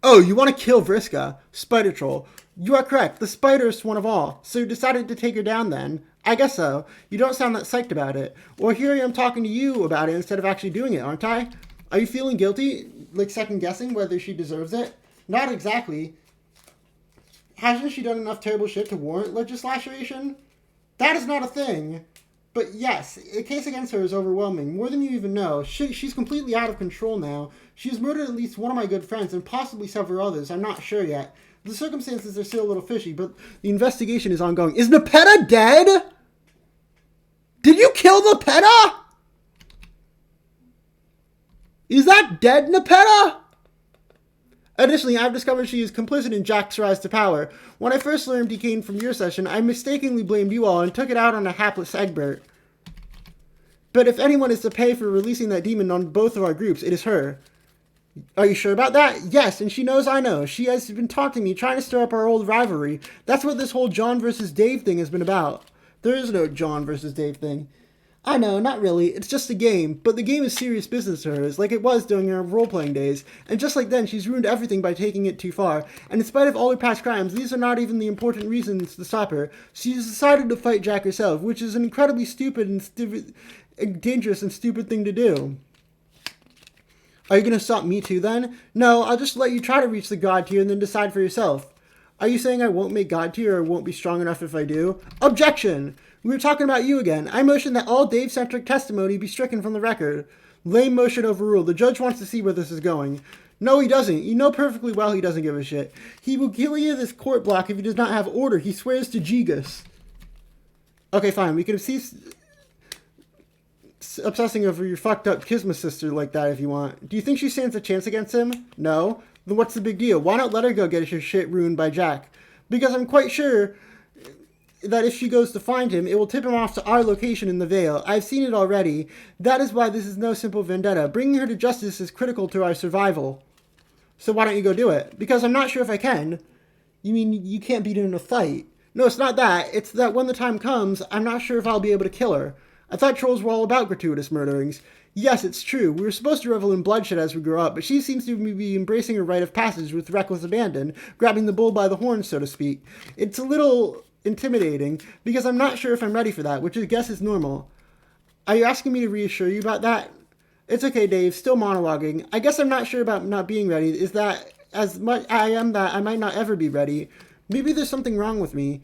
Oh, you want to kill Vriska, Spider Troll. You are correct, the spiderest one of all. So you decided to take her down then? I guess so. You don't sound that psyched about it. Or here I am talking to you about it instead of actually doing it, aren't I? Are you feeling guilty? Like second guessing whether she deserves it? Not exactly. Hasn't she done enough terrible shit to warrant legislation? That is not a thing. But yes, the case against her is overwhelming, more than you even know. She's completely out of control now. She has murdered at least one of my good friends, and possibly several others. I'm not sure yet. The circumstances are still a little fishy, but the investigation is ongoing. Is Nepeta dead? Did you kill Nepeta? Is that dead Nepeta? Additionally, I've discovered she is complicit in Jack's rise to power. When I first learned he came from your session, I mistakenly blamed you all and took it out on a hapless Egbert. But if anyone is to pay for releasing that demon on both of our groups, it is her. Are you sure about that? Yes, and she knows I know. She has been taunting me, trying to stir up our old rivalry. That's what this whole John versus Dave thing has been about. There is no John versus Dave thing. I know, not really. It's just a game, but the game is serious business to her, like it was during her role-playing days. And just like then, she's ruined everything by taking it too far. And in spite of all her past crimes, these are not even the important reasons to stop her. She's decided to fight Jack herself, which is an incredibly stupid and dangerous and stupid thing to do. Are you going to stop me too then? No, I'll just let you try to reach the God tier and then decide for yourself. Are you saying I won't make God tier or won't be strong enough if I do? Objection! We were talking about you again. I motion that all Dave-centric testimony be stricken from the record. Lame motion overruled. The judge wants to see where this is going. No, he doesn't. You know perfectly well he doesn't give a shit. He will kill you this court block if he does not have order. He swears to Gigas. Okay, fine. We can cease obsessing over your fucked up Kisma sister like that if you want. Do you think she stands a chance against him? No. Then what's the big deal? Why not let her go get her shit ruined by Jack? Because I'm quite sure that if she goes to find him, it will tip him off to our location in the Vale. I've seen it already. That is why this is no simple vendetta. Bringing her to justice is critical to our survival. So why don't you go do it? Because I'm not sure if I can. You mean you can't beat her in a fight? No, it's not that. It's that when the time comes, I'm not sure if I'll be able to kill her. I thought trolls were all about gratuitous murderings. Yes, it's true. We were supposed to revel in bloodshed as we grew up, but she seems to be embracing her rite of passage with reckless abandon, grabbing the bull by the horns, so to speak. It's a little intimidating, because I'm not sure if I'm ready for that, which I guess is normal. Are you asking me to reassure you about that? It's okay, Dave. Still monologuing. I guess I'm not sure about not being ready. Is that as much I am that I might not ever be ready? Maybe there's something wrong with me.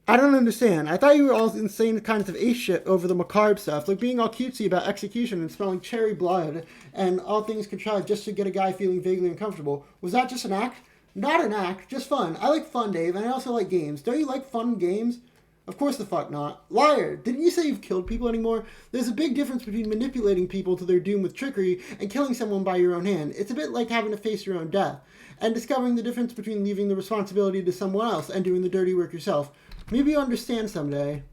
I don't understand. I thought you were all insane kinds of ace shit over the macabre stuff, like being all cutesy about execution and smelling cherry blood and all things contrived just to get a guy feeling vaguely uncomfortable. Was that just an act? Not an act, just fun. I like fun, Dave, and I also like games. Don't you like fun games? Of course the fuck not. Liar! Didn't you say you've killed people anymore? There's a big difference between manipulating people to their doom with trickery and killing someone by your own hand. It's a bit like having to face your own death, and discovering the difference between leaving the responsibility to someone else and doing the dirty work yourself. Maybe you'll understand someday.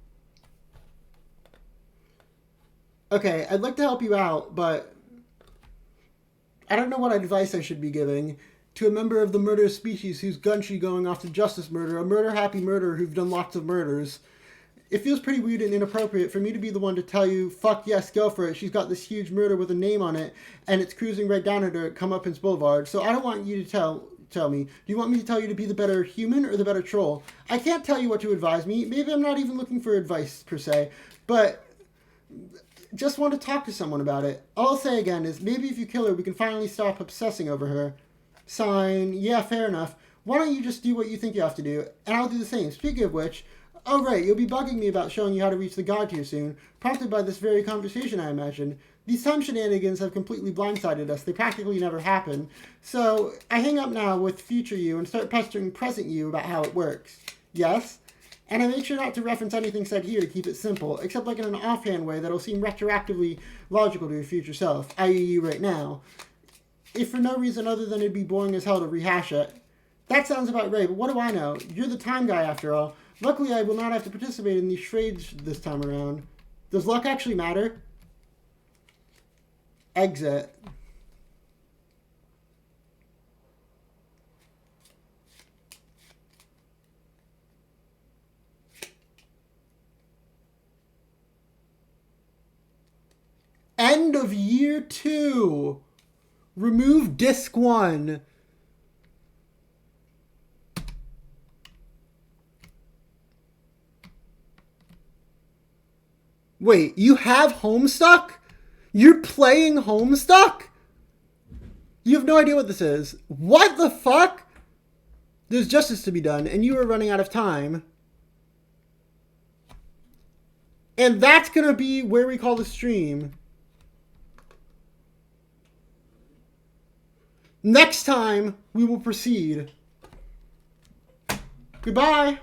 Okay, I'd like to help you out, but I don't know what advice I should be giving. to a member of the murderous species who's gun-shy going off to justice murder, a murder-happy murderer who've done lots of murders. It feels pretty weird and inappropriate for me to be the one to tell you, fuck yes, go for it. She's got this huge murder with a name on it, and it's cruising right down at her at Comeuppance Boulevard. So I don't want you to tell me. Do you want me to tell you to be the better human or the better troll? I can't tell you what to advise me. Maybe I'm not even looking for advice, per se. But just want to talk to someone about it. All I'll say again is maybe if you kill her, we can finally stop obsessing over her. Sign, yeah, fair enough. Why don't you just do what you think you have to do, and I'll do the same. Speaking of which, oh right, you'll be bugging me about showing you how to reach the god tier soon, prompted by this very conversation, I imagine. These time shenanigans have completely blindsided us. They practically never happen. So, I hang up now with future you and start pestering present you about how it works. Yes? And I make sure not to reference anything said here to keep it simple, except like in an offhand way that'll seem retroactively logical to your future self, i.e. you right now. If for no reason other than it'd be boring as hell to rehash it. That sounds about right, but what do I know? You're the time guy after all. Luckily, I will not have to participate in these trades this time around. Does luck actually matter? Exit. End of year 2. Remove disc 1. Wait, you have Homestuck? You're playing Homestuck? You have no idea what this is. What the fuck? There's justice to be done, and you are running out of time. And that's gonna be where we call the stream. Next time, we will proceed. Goodbye.